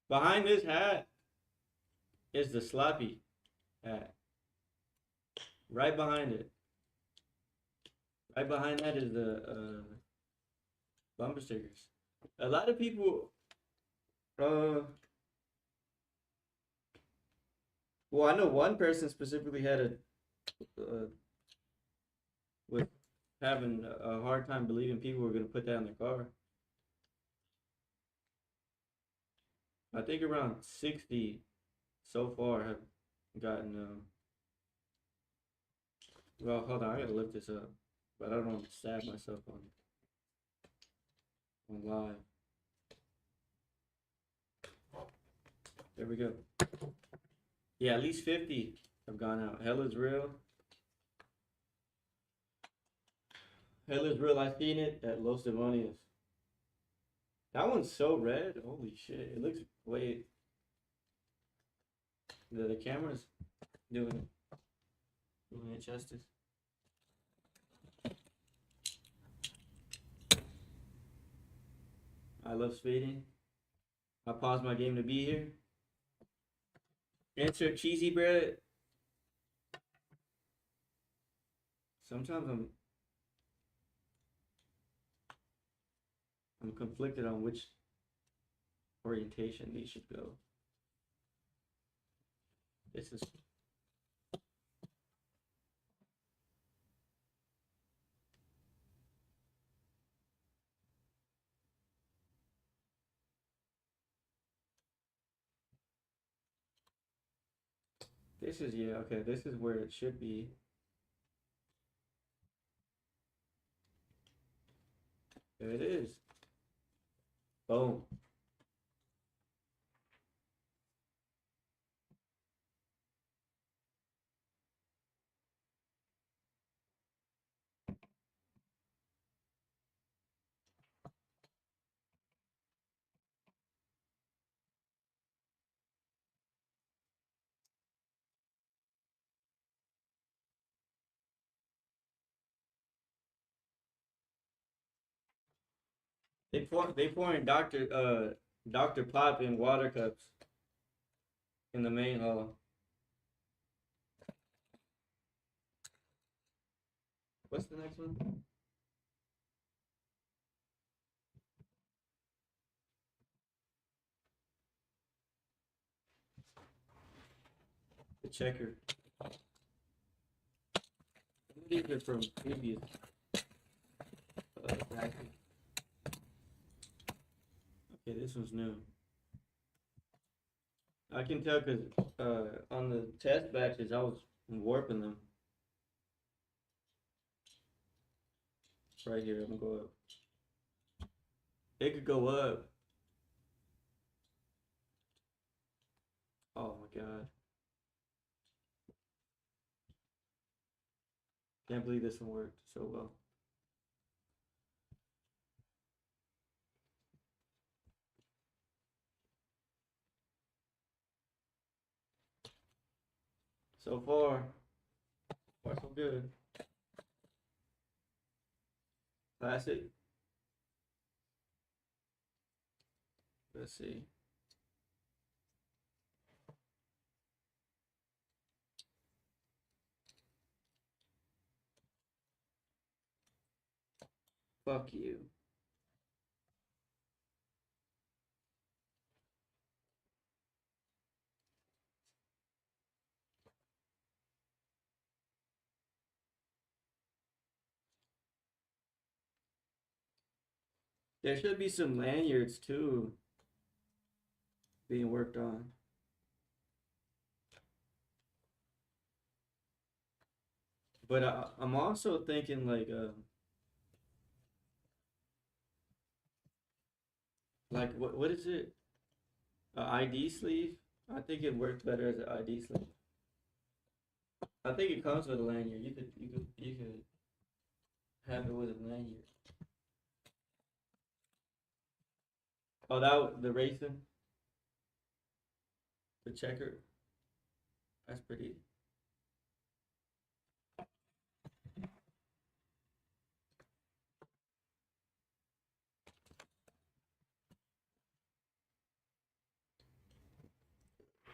Behind this hat is the Sloppy hat. Right behind it. Right behind that is the bumper stickers. A lot of people uh well, I know one person specifically had a was having a hard time believing people were gonna put that in their car. I think around 60 so far have gotten well, hold on, I gotta lift this up. But I don't want to stab myself on live. There we go. Yeah, at least 50 have gone out. Hell is real. Hell is real. I seen it at Los Demonios. That one's so red. Holy shit! It looks way. The camera's doing it justice. I love speeding. I paused my game to be here. Answer cheesy bread. Sometimes I'm conflicted on which orientation these should go. This is yeah, okay, this is where it should be. There it is. Boom. They pouring Dr. Pop in water cups in the main hall. What's the next one? The checker. These are from previous package. Okay, this one's new. I can tell because on the test batches I was warping them. Right here, I'm gonna go up. It could go up. Oh my god. Can't believe this one worked so well. So far so good. Classic. Let's see. Fuck you. There should be some lanyards too being worked on. But I'm also thinking like what is it? A ID sleeve? I think it works better as an ID sleeve. I think it comes with a lanyard. You could have it with a lanyard. Oh, the racing, the checker. That's pretty.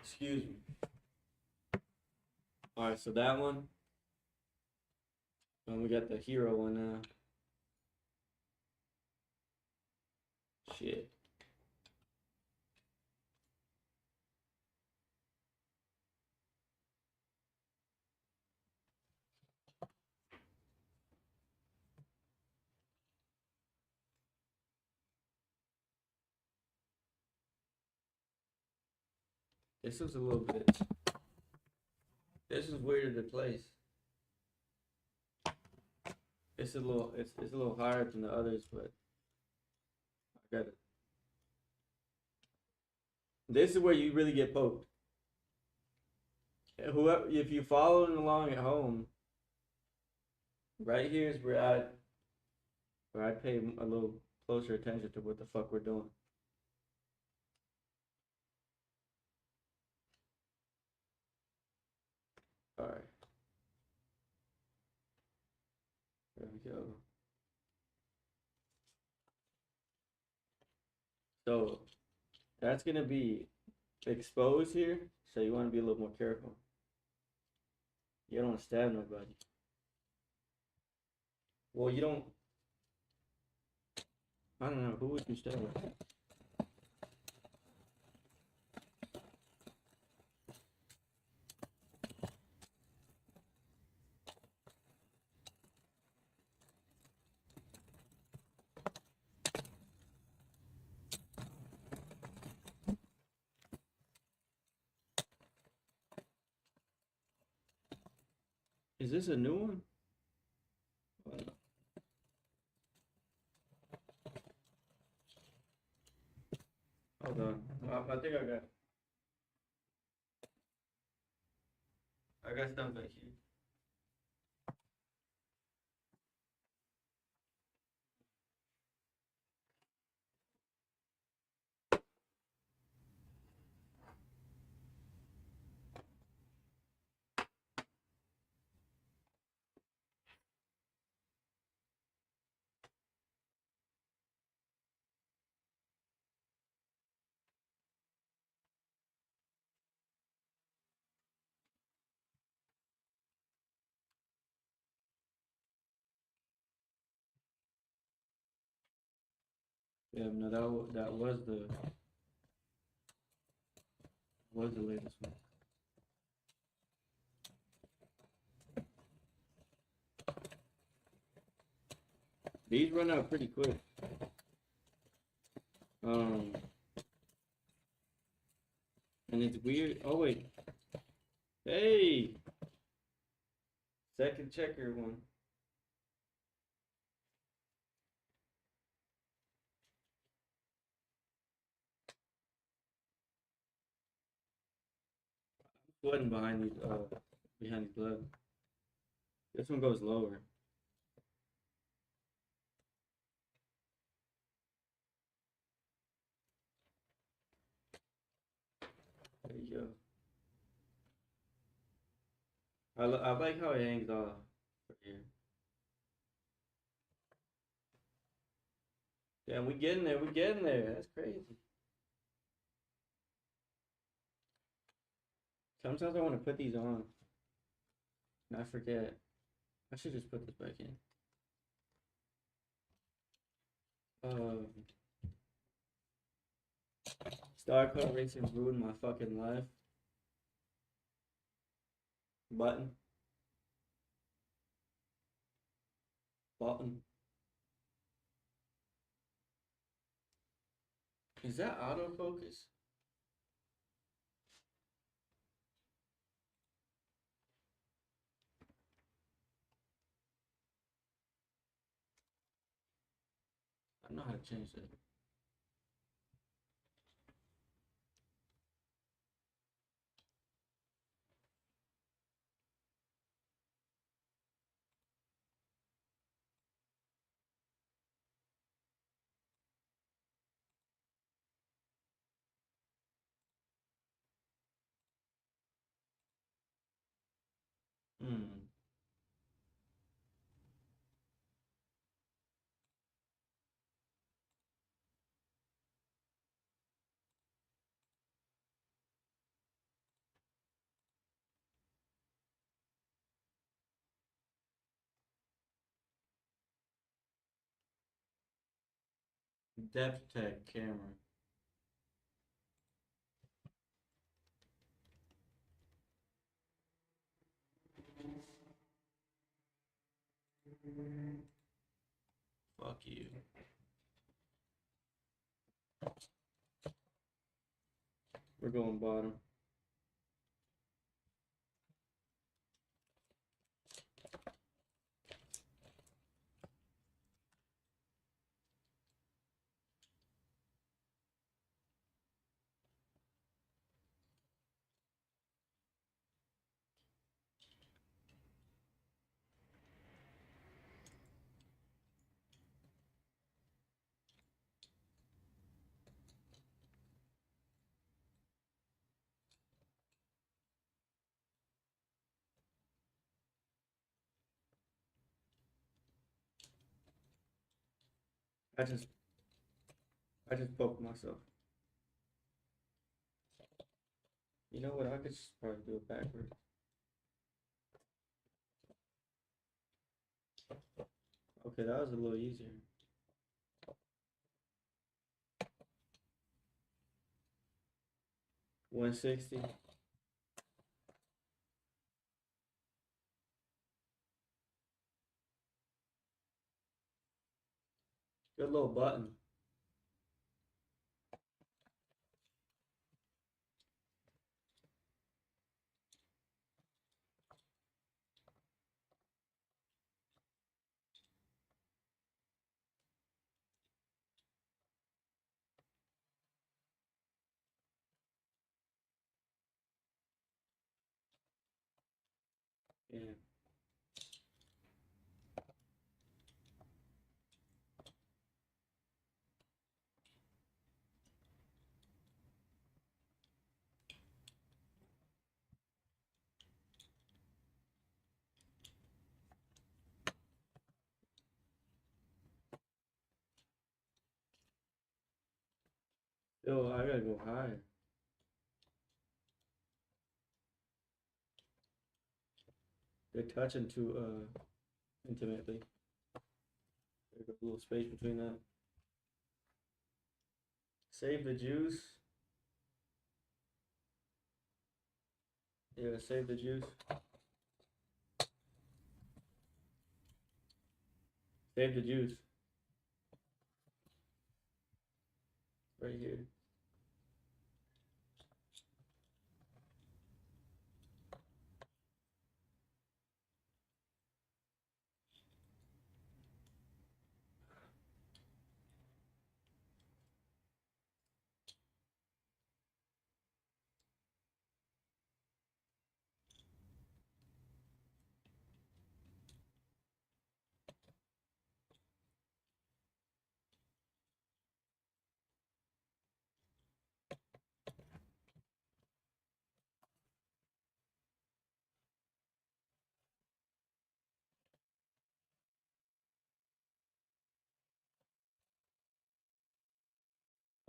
Excuse me. All right, so that one. And we got the hero one now. Shit. This is a little bit. This is weirder to place. It's a little higher than the others, but I got it. This is where you really get poked. Whoever, if you following along at home, right here is where I pay a little closer attention to what the fuck we're doing. All right. There we go. So that's gonna be exposed here, so you want to be a little more careful. You don't want to stab nobody. Well, you don't. I don't know, who would you stab? Is this a new one? Hold on. I think I got stuff back here. Yeah, no, that was the latest one. These run out pretty quick. And it's weird. Oh wait. Hey. Second checker one. Sweating behind these gloves. This one goes lower. There you go. I like how it hangs off right here. Damn, we getting there. We getting there. That's crazy. Sometimes I want to put these on, and I forget. I should just put this back in. Star Kart Racing ruined my fucking life. Button. Button. Is that autofocus? I know how to change that. Hmm. Depth tech camera. Fuck you. We're going bottom. I just poked myself. You know what? I could just probably do it backwards. Okay, that was a little easier. $160. Good little button. Yeah. Yo, I gotta go higher. They're touching too intimately. There's a little space between that. Save the juice. Yeah, save the juice. Save the juice. Right here.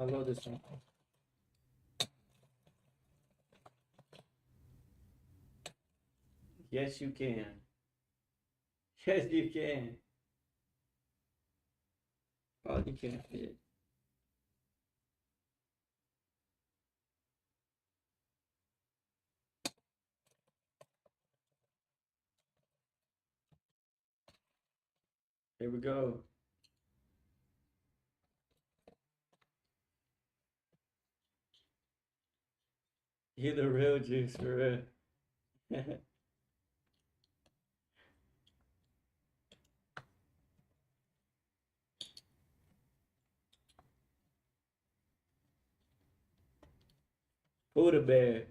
I love this one. Yes, you can. Yes, you can. Oh, you can't fit. Here we go. You're the real juice for real. Buddha bear.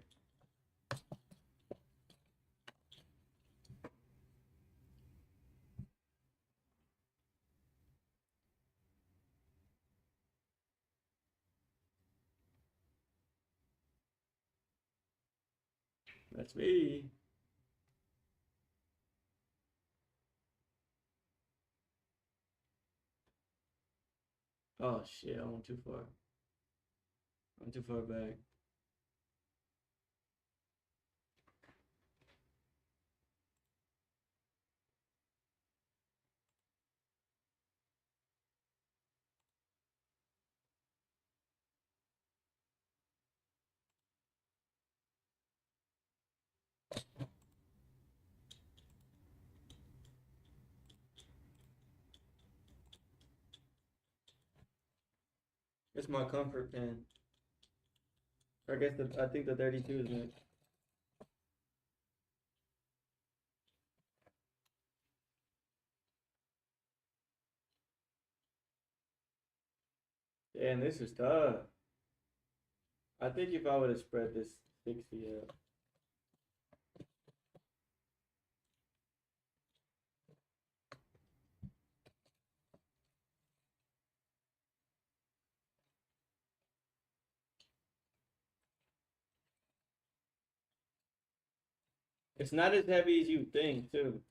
That's me. Oh shit, I went too far. I'm too far back. It's my comfort pen. I guess I think the 32 is next. Damn, this is tough. I think if I would have spread this 60 out. It's not as heavy as you think, too.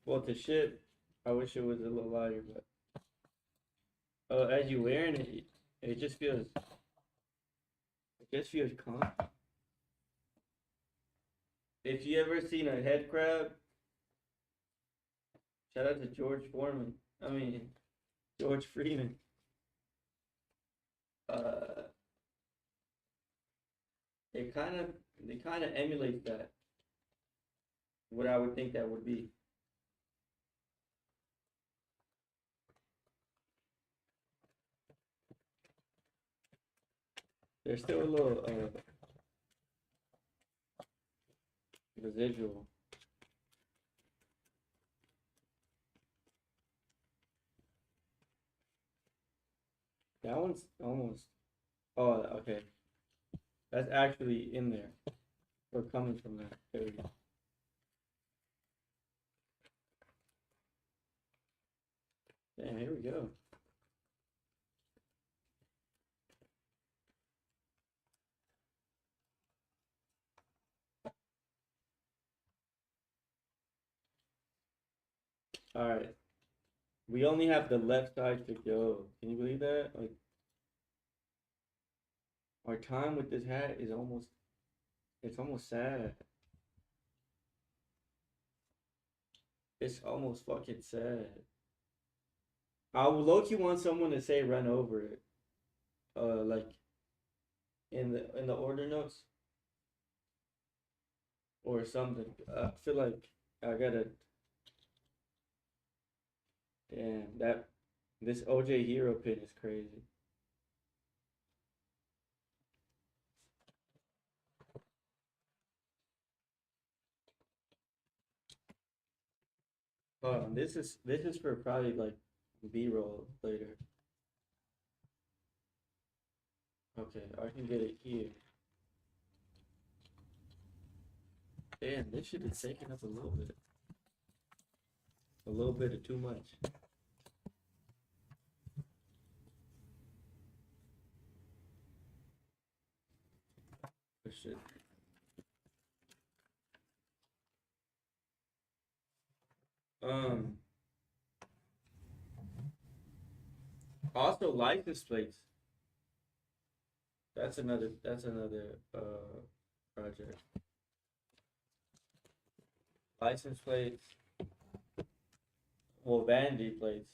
Well, to ship, I wish it was a little lighter, but as you wearing it, it just feels calm. If you ever seen a head crab, shout out to George Foreman. I mean, George Freeman. It kind of emulates that. What I would think that would be. There's still a little residual. That one's almost. Oh, okay. That's actually in there. We're coming from that. There we go. Damn, here we go. All right. We only have the left side to go. Can you believe that? Like, our time with this hat is almost, it's almost sad. It's almost fucking sad. I would low-key want someone to say run over it. Like in the order notes or something. I feel like I gotta. Damn, this OJ Hero pin is crazy. This is for probably like B-roll later. Okay, I can get it here. Damn, this shit is taking up a little bit. A little bit of too much. Oh, shit. Also license plates. That's another project. License plates. Well, vanity plates.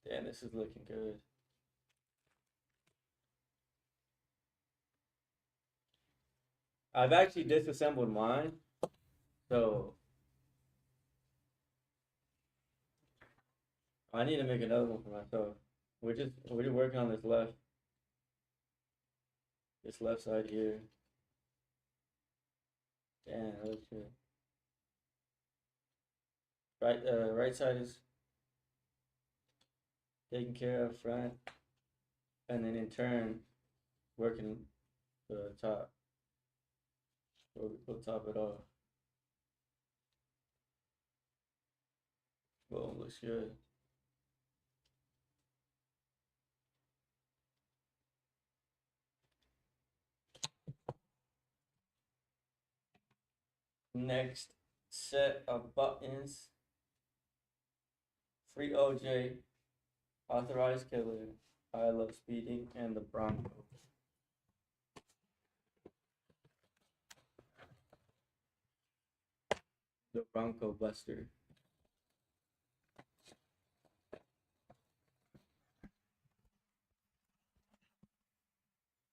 Damn, this is looking good. I've actually disassembled mine, so I need to make another one for myself. We're working on this left side here. Damn, that looks good. Right side is taken care of front, and then in turn, working the top. We'll top it off. Boom, looks good. Next set of buttons. Free OJ, Authorized Killer, I Love Speeding, and the Bronco. The Bronco Buster.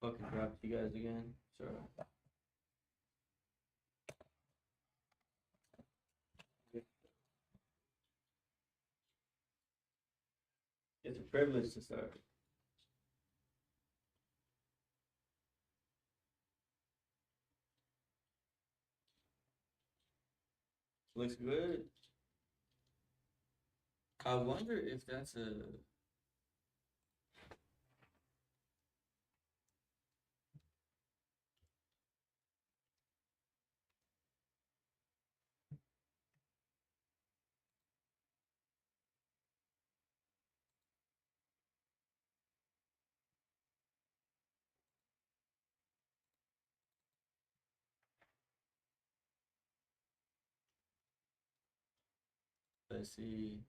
Fucking dropped you guys again. Sorry. It's a privilege to start. Looks good. I wonder if that's a. Let's see.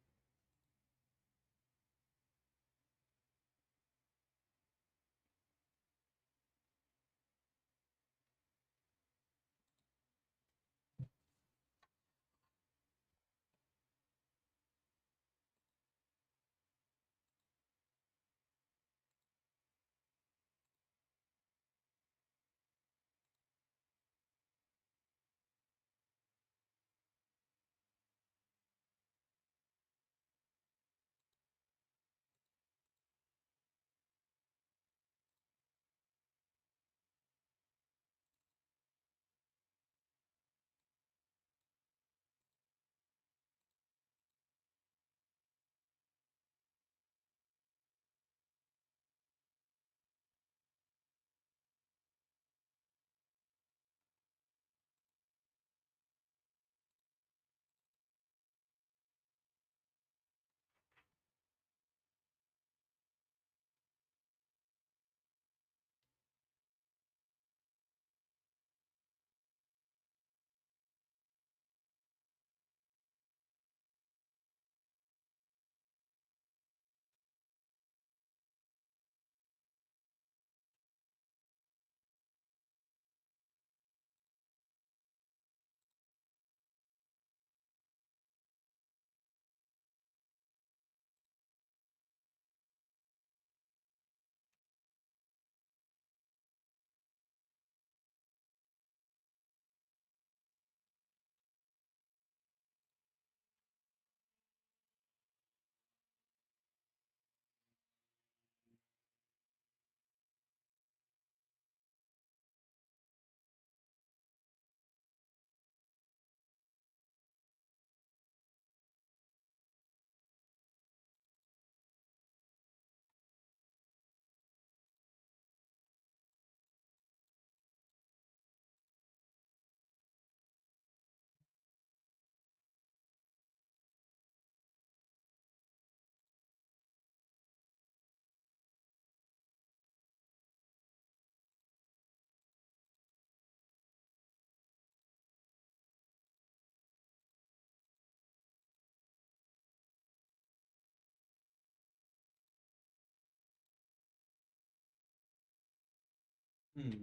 Hmm.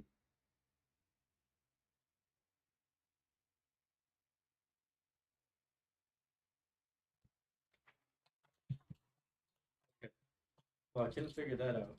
Well, I couldn't figure that out.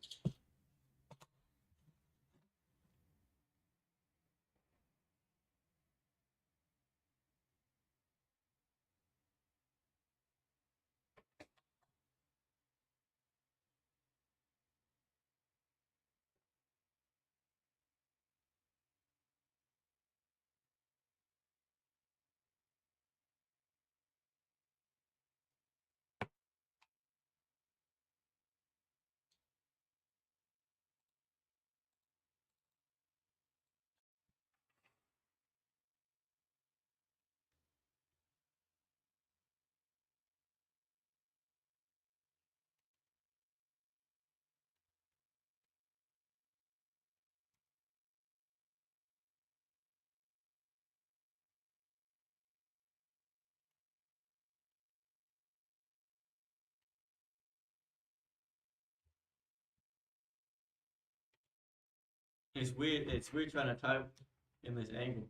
It's weird. It's weird trying to type in this angle.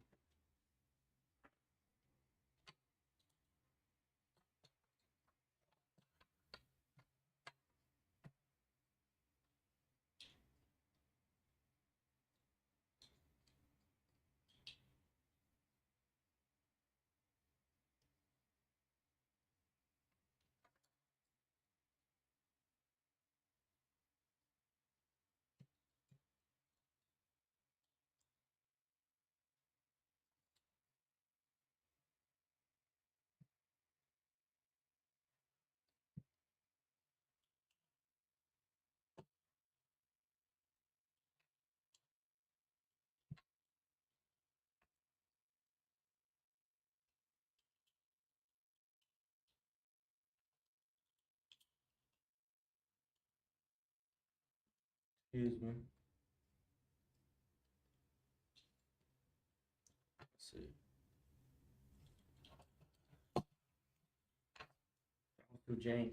Excuse me. Let's see. Through Jane.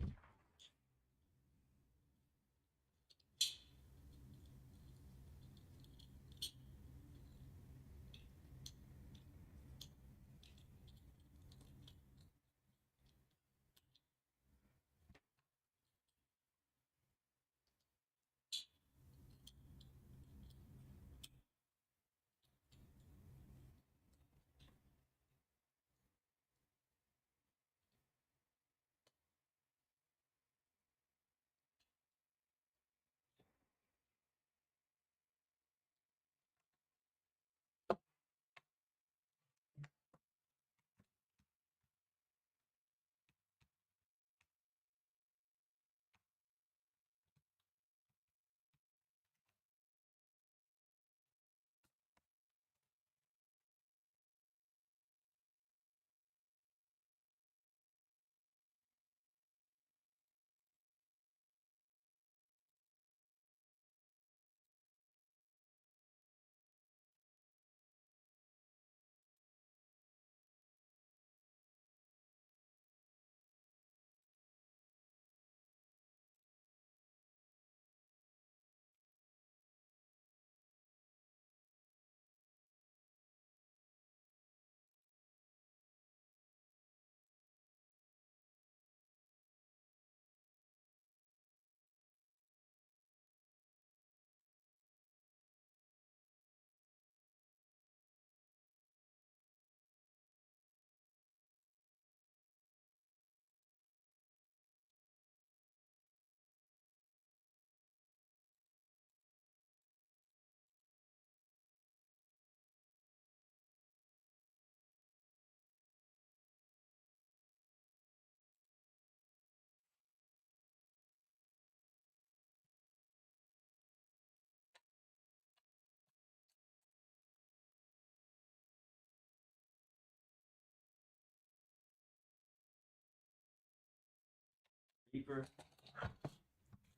Reaper.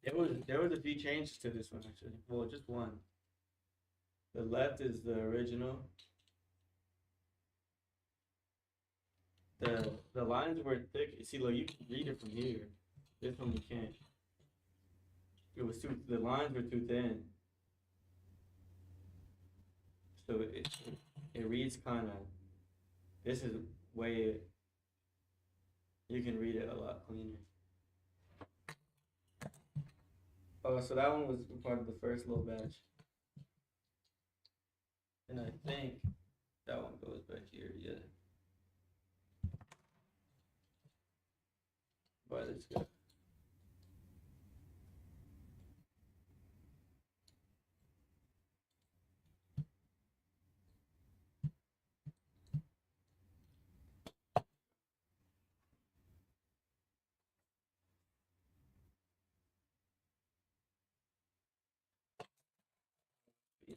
There was a few changes to this one actually. Well, just one. The left is the original. The lines were thick. See, look, you can read it from here. This one you can't. It was too. The lines were too thin, so it reads kind of. This is way. You can read it a lot cleaner. Oh, so that one was part of the first little batch. And I think that one goes back here, yeah. But it's good.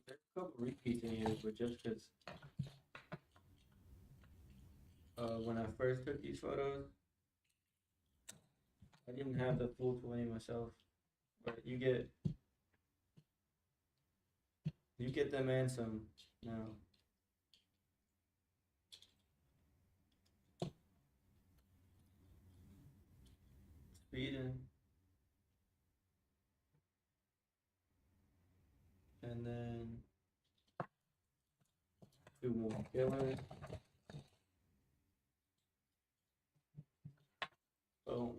There's a couple repeats in here, but just because when I first took these photos, I didn't have the full 20 myself. But you get them and some now. Speeding. And then 2 more killers. Boom.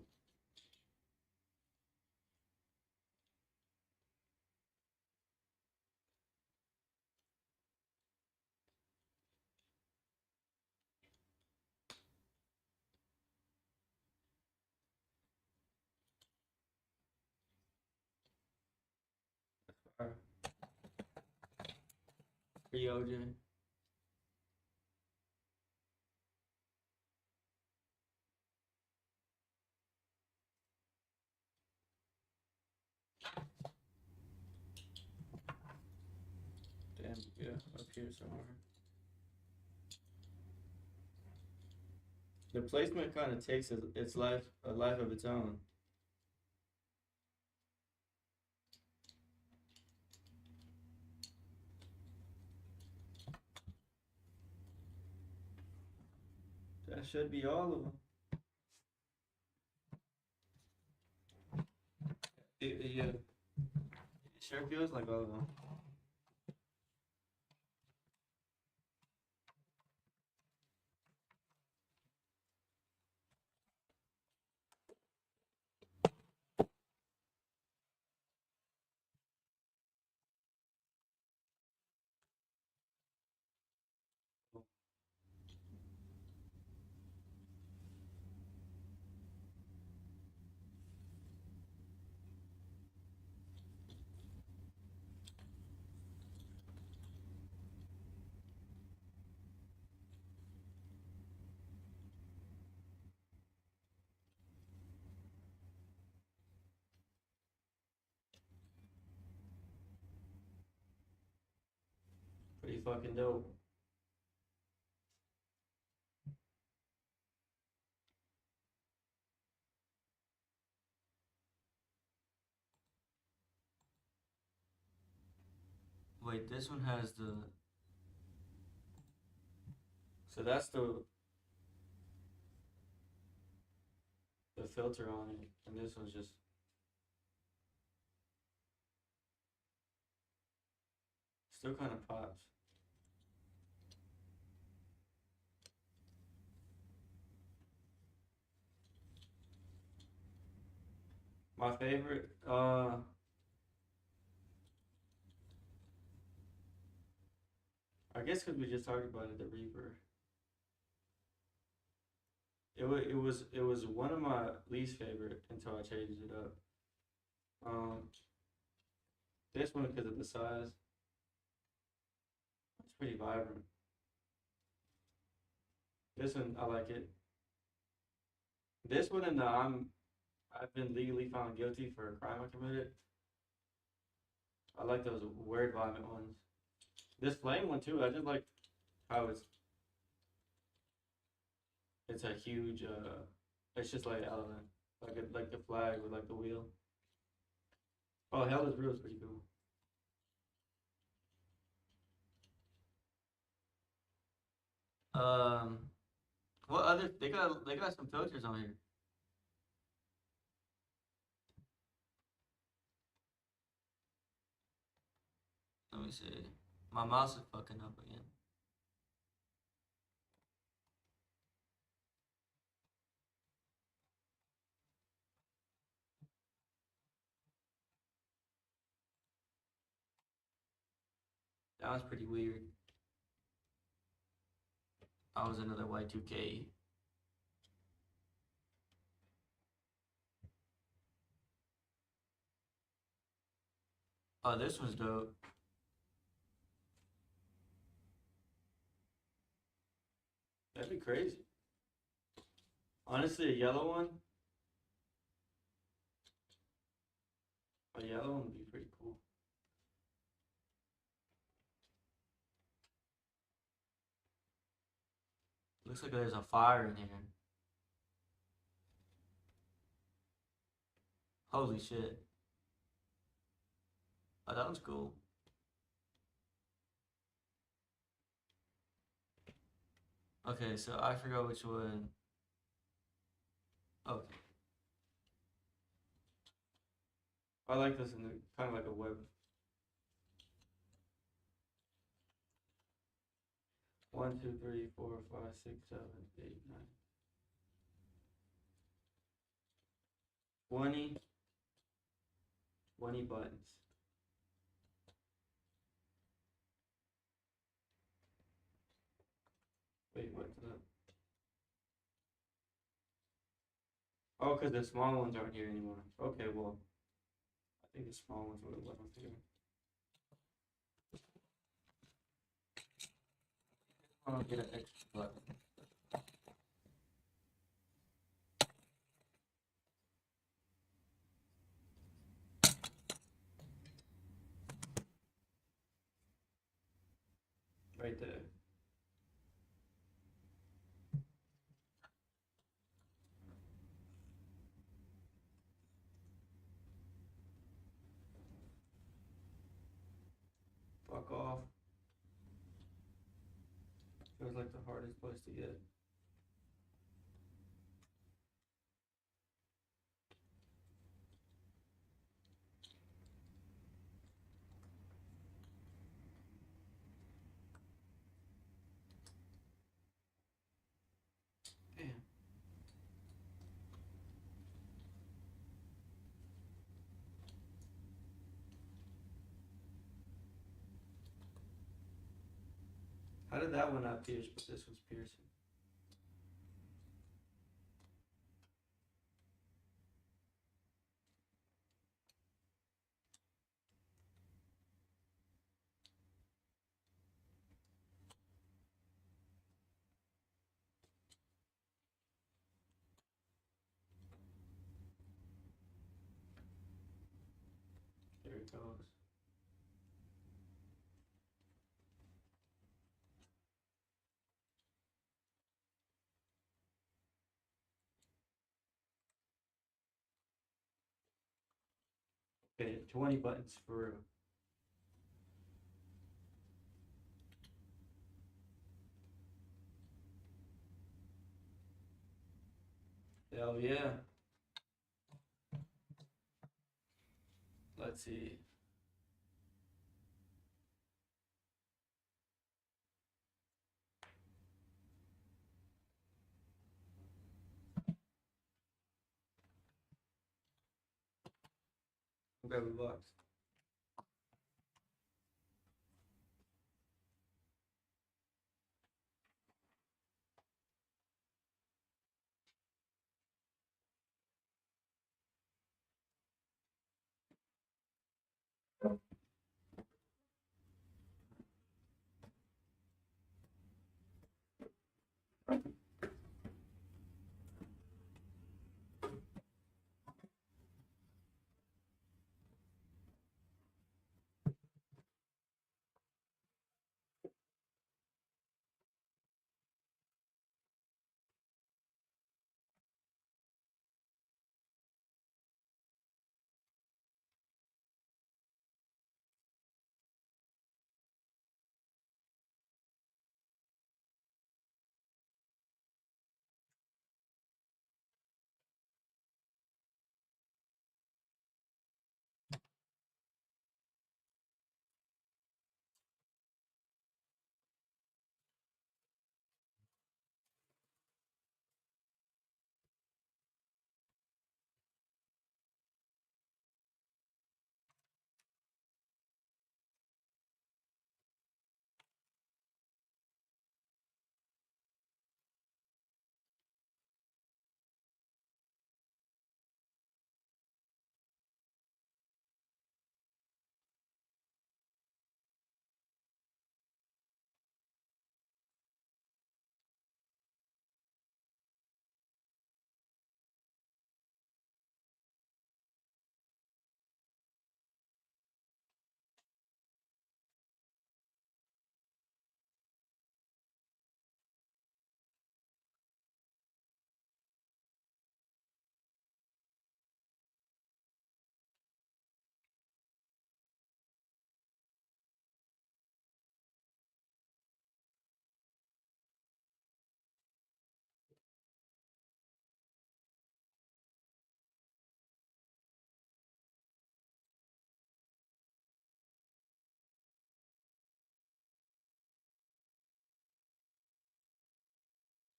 Fire. Free OJ. Damn, yeah, up here somewhere. The placement kind of takes its life a life of its own. That should be all of them. Yeah, it sure feels like all of them. Pretty fucking dope. Wait, this one has the. So that's the filter on it, and this one's just. Still kind of pops. My favorite, I guess because we just talked about it, the Reaper. It was one of my least favorite until I changed it up. This one because of the size, it's pretty vibrant. This one I like it. This one and the I've been legally found guilty for a crime I committed. I like those weird vomit ones. This flame one too. I just like how it's a huge. It's just like an elephant, like the flag with like the wheel. Oh, hell is real is pretty cool. Um, what other they got some filters on here. Let me see. My mouse is fucking up again. That was pretty weird. I was another Y2K. Oh, this was dope. That'd be crazy. Honestly, a yellow one. A yellow one would be pretty cool. Looks like there's a fire in here. Holy shit. Oh, that one's cool. Okay, so I forgot which one. Okay. I like this in the kind of like a web. 1, 2, 3, 4, 5, 6, 7, 8, 9. 20 buttons. Wait, what's that? Oh, because the small ones aren't here anymore. Okay, well, I think the small ones were the ones here. I'll get an extra button. Right there. Fuck off. Feels like the hardest place to get. Damn. How did that one not pierce, but this was piercing? There it goes. Okay, 20 buttons for real. Hell yeah. Let's see. Grab a box.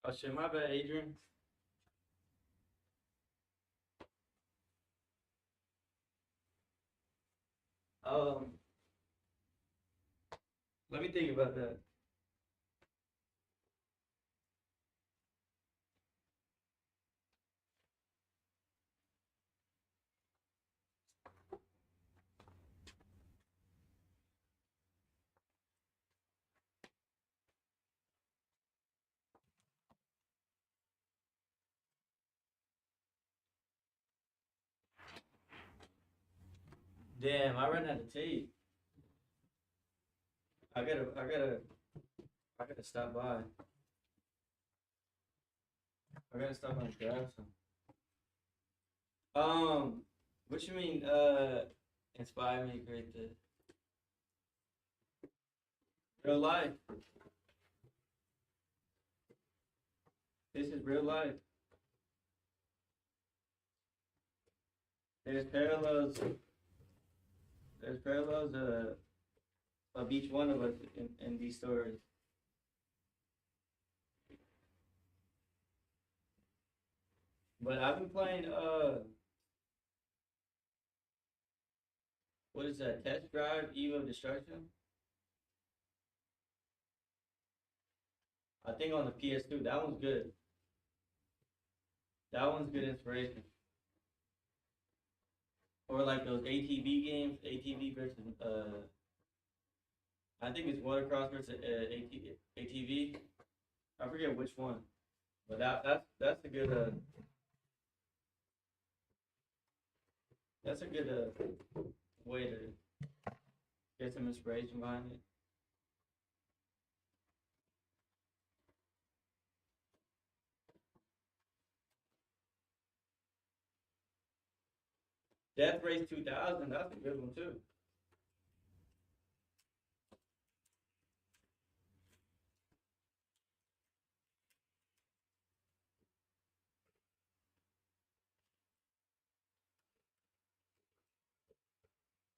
Oh shit, my bad, Adrian. Um, let me think about that. Damn, I ran out of tape. I gotta stop by. I gotta stop by and grab some. What you mean, inspire me to create the real life? This is real life. There's parallels. There's parallels of each one of us in these stories. But I've been playing what is that? Test Drive Evo Destruction? I think on the PS2. That one's good. That one's good inspiration. Or like those ATV games, ATV versus I think it's Watercross versus ATV. I forget which one, but that's a good way to get some inspiration behind it. Death Race 2000, that's a good one too.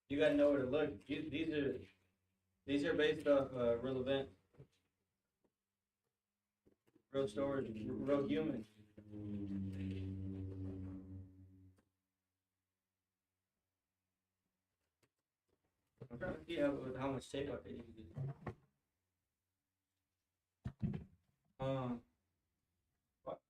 You gotta know where to look. These are based off real events, real stories, real humans. I'm trying to see how much tape I could use. Um, what?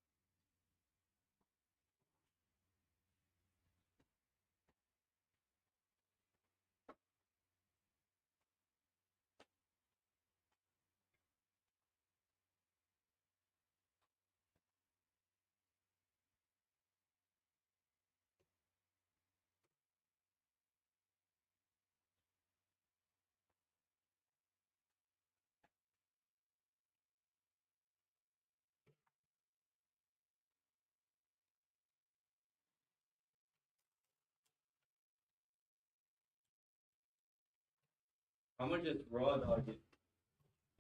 I'm gonna just raw dog it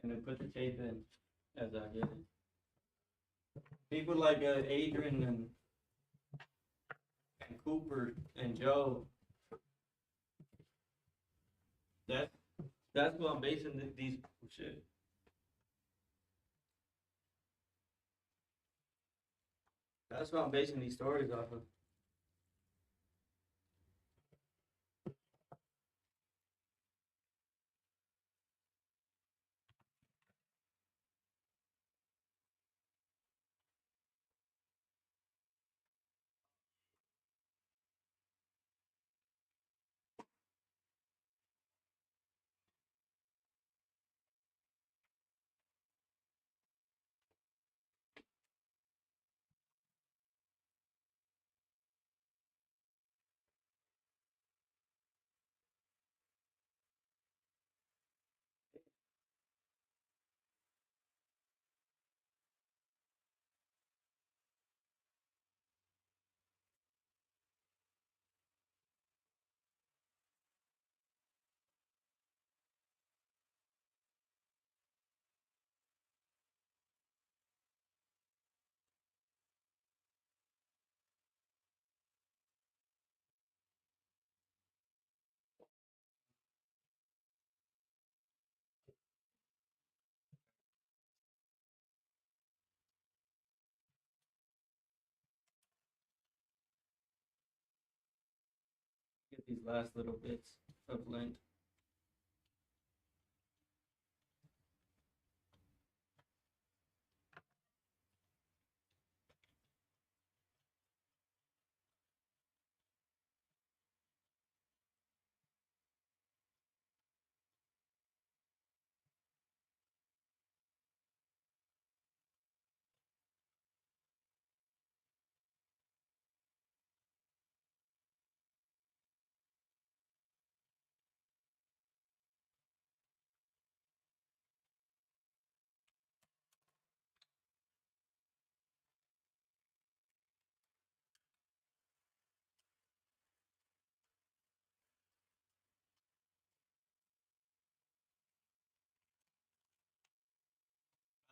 and then put the tape in as I get it. People like Adrian and Cooper and Joe. That that's what I'm basing these shit. That's what I'm basing these stories off of. these last little bits of lint.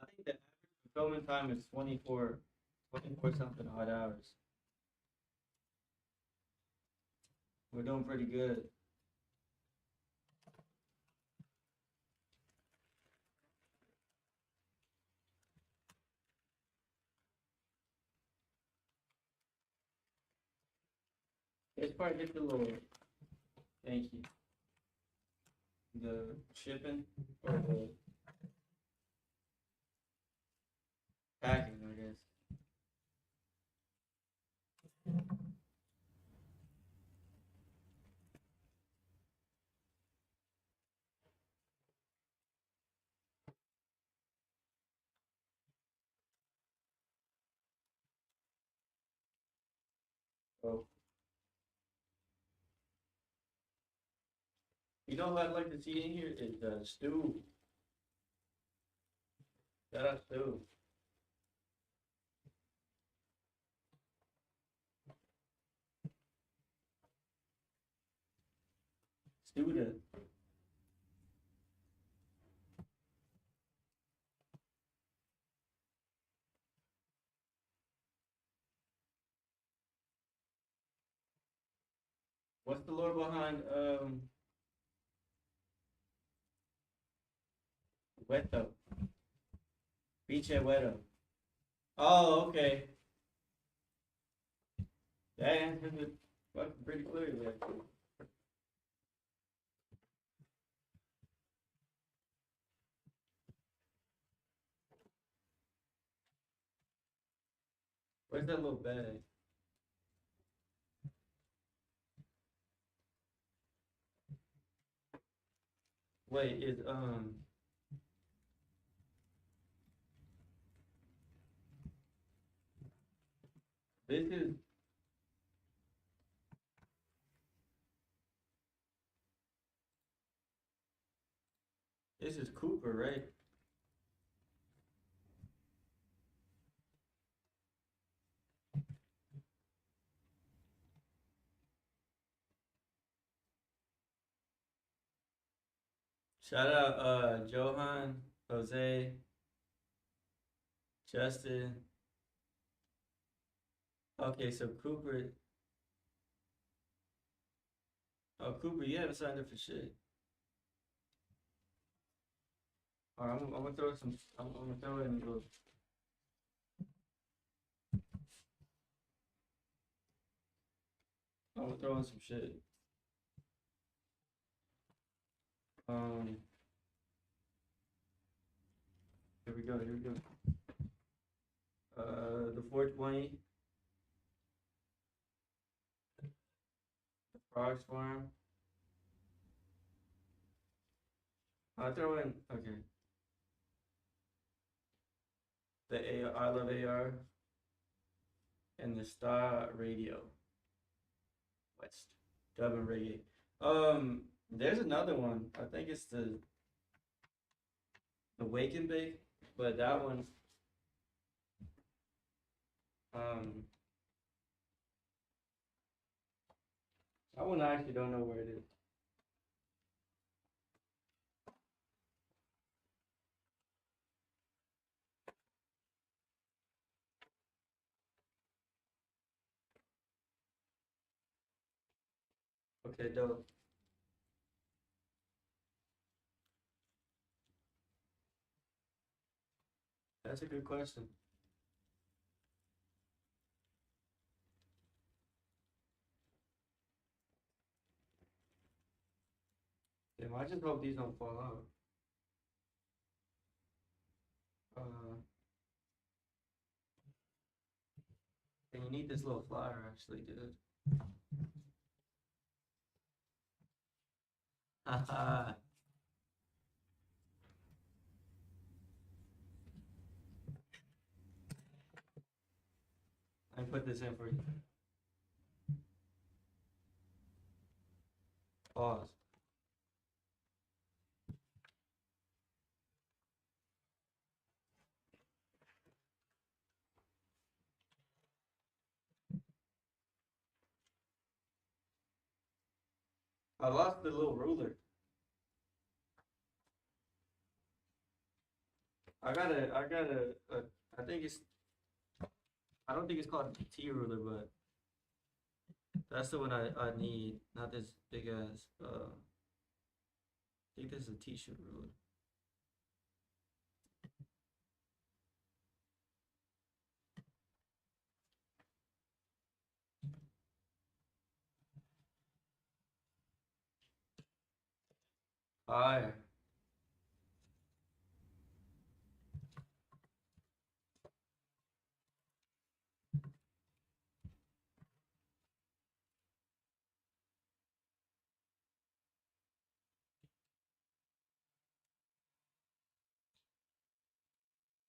I think the average fulfillment time is 24 something odd hours. We're doing pretty good. This part gets a little, thank you. The shipping or the packing, I guess. So, you know what I'd like to see in here is stew. Shout out stew. Student. What's the lore behind Weto? Biche Weto. Oh, okay. That answers it fucking pretty clearly, actually. Where's that little bag? Wait, is this is Cooper, right? Shout out Johan, Jose, Justin. Okay, so Cooper. Oh, Cooper, you haven't signed up for shit. All right, I'm gonna throw some. I'm gonna throw in a little. I'm gonna throw in some shit. Here we go. Here we go. The 420. The Frogs Farm. I'll throw in. Okay. The I Love AR. And the Star Radio. West. Dub and reggae. There's another one. I think it's the Wake and Bake, but that one, that one I actually don't know where it is. Okay, dope. That's a good question. Damn, I just hope these don't fall out. And you need this little flyer actually, dude. Haha. I put this in for you. Pause. I lost the little ruler. I think it's, I don't think it's called a T ruler, but that's the one I need, not this big ass, I think this is a t-shirt ruler. Fire.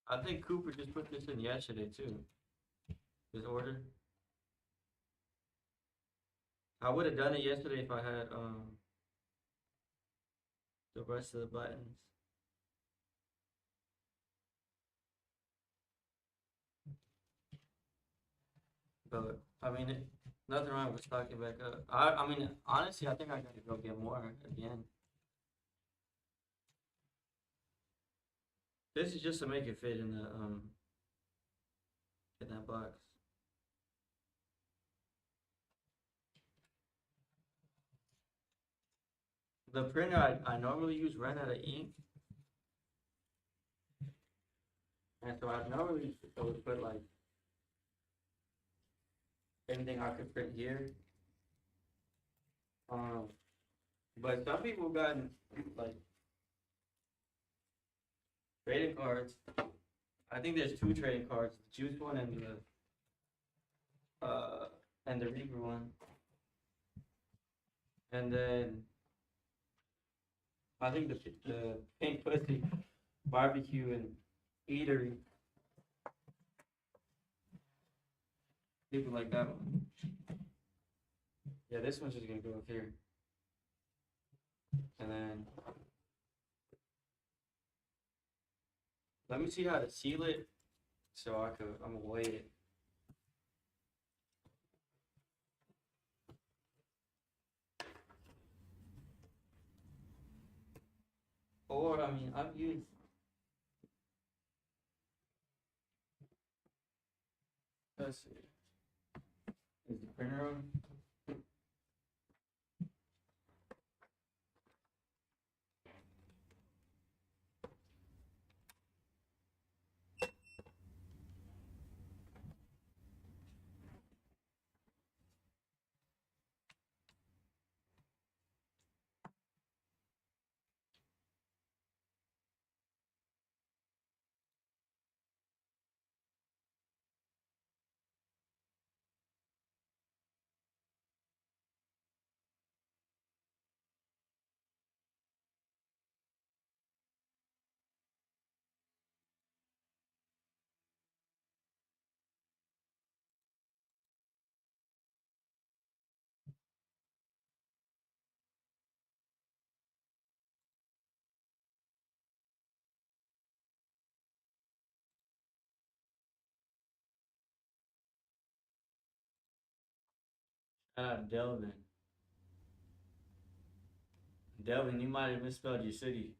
I think Cooper just put this in yesterday too. His order. I would have done it yesterday if I had the rest of the buttons. But I mean, nothing wrong with stocking back up. I mean, honestly, I think I gotta go get more again. This is just to make it fit in the in that box. The printer I normally use ran out of ink. And so I normally would put like anything I could print here. But some people gotten like trading cards. I think there's two trading cards, the Juice one and the Reaper one. And then I think the Pink Pussy barbecue and eatery. People like that one. Yeah, this one's just gonna go up here. And then let me see how to seal it so I'm gonna weigh it. Or I mean I've used let's see. Is the printer on? Delvin. Delvin, you might have misspelled your city.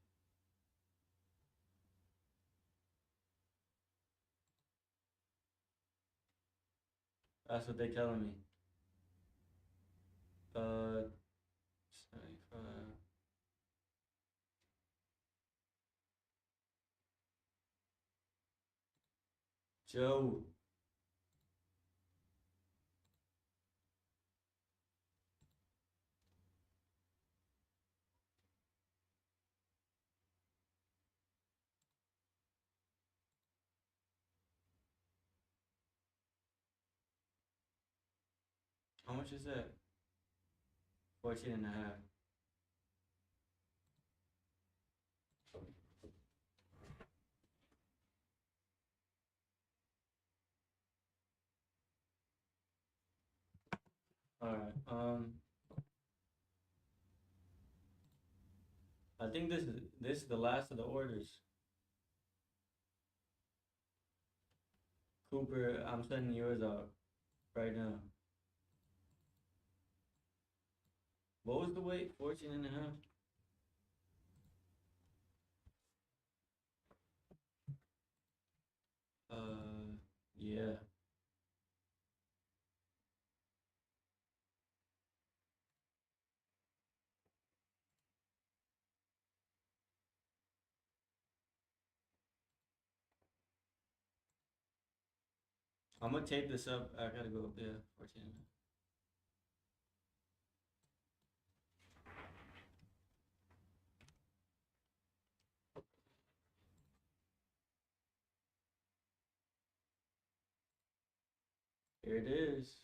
That's what they telling me. 75. Joe. How much is that? 14 and a half. Alright, I think this is the last of the orders. Cooper, I'm sending yours out right now. What was the weight? 14 and a half? Yeah. I'm gonna tape this up. I gotta go up there. 14 and a half. Here it is.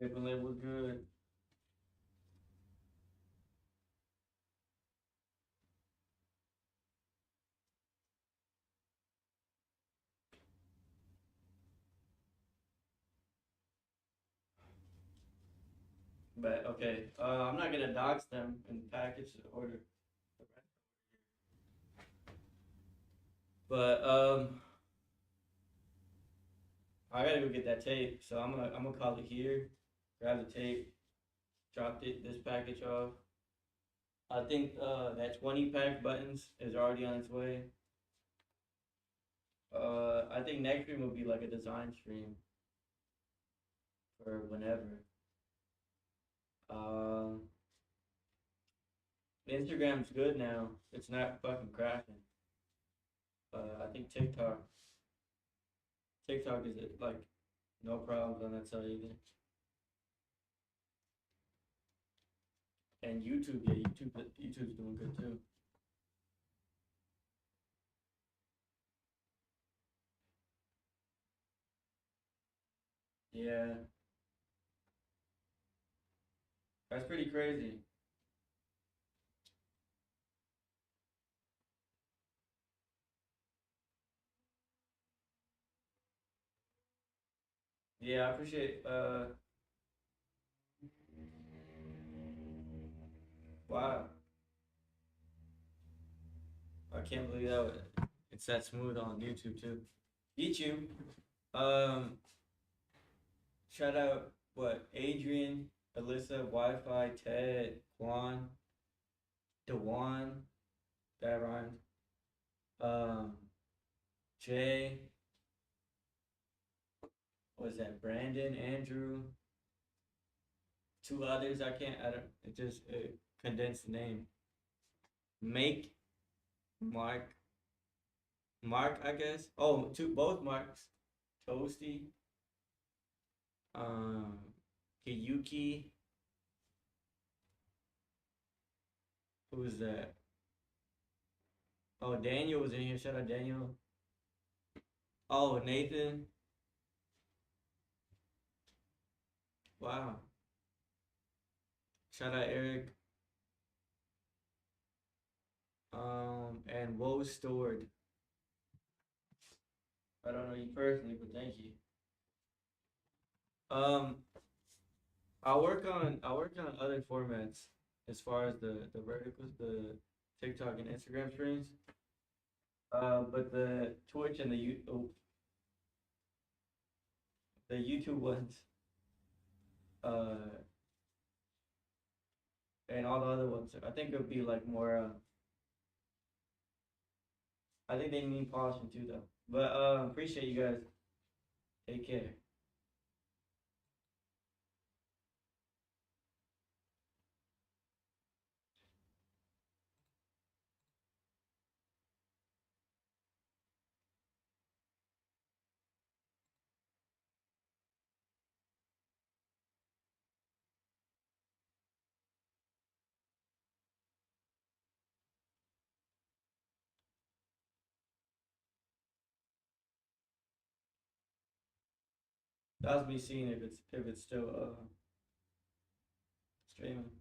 Paper label good. But okay, I'm not gonna dox them and package the order. But I gotta go get that tape, so I'm gonna call it here. Grab the tape, drop this package off. I think that 20 pack buttons is already on its way. I think next stream will be like a design stream for whenever. Um, Instagram's good now. It's not fucking crashing. I think TikTok is like no problems on that side either. And YouTube, yeah, YouTube's doing good too. Yeah, that's pretty crazy. Yeah, I appreciate. Wow, I can't believe it's that smooth on YouTube too. YouTube. Um, Shout out what Adrian, Alyssa, Wi-Fi, Ted, Quan, Dewan, that rhymed. Um, Jay, what was that? Brandon, Andrew, two others. I don't. It just condensed the name. Make, Mark, I guess. Oh, both Marks. Toasty, um, Kiyuki. Who was that? Oh, Daniel was in here. Shout out Daniel. Oh, Nathan. Wow. Shout out Eric. And Woe Stored. I don't know you personally, but thank you. Um, I'll work on other formats as far as the verticals, the TikTok and Instagram streams. But the Twitch and the YouTube ones, uh, and all the other ones, I think it'll be like more. I think they need polishing too, though. But appreciate you guys. Take care. That was me seeing if it's still streaming.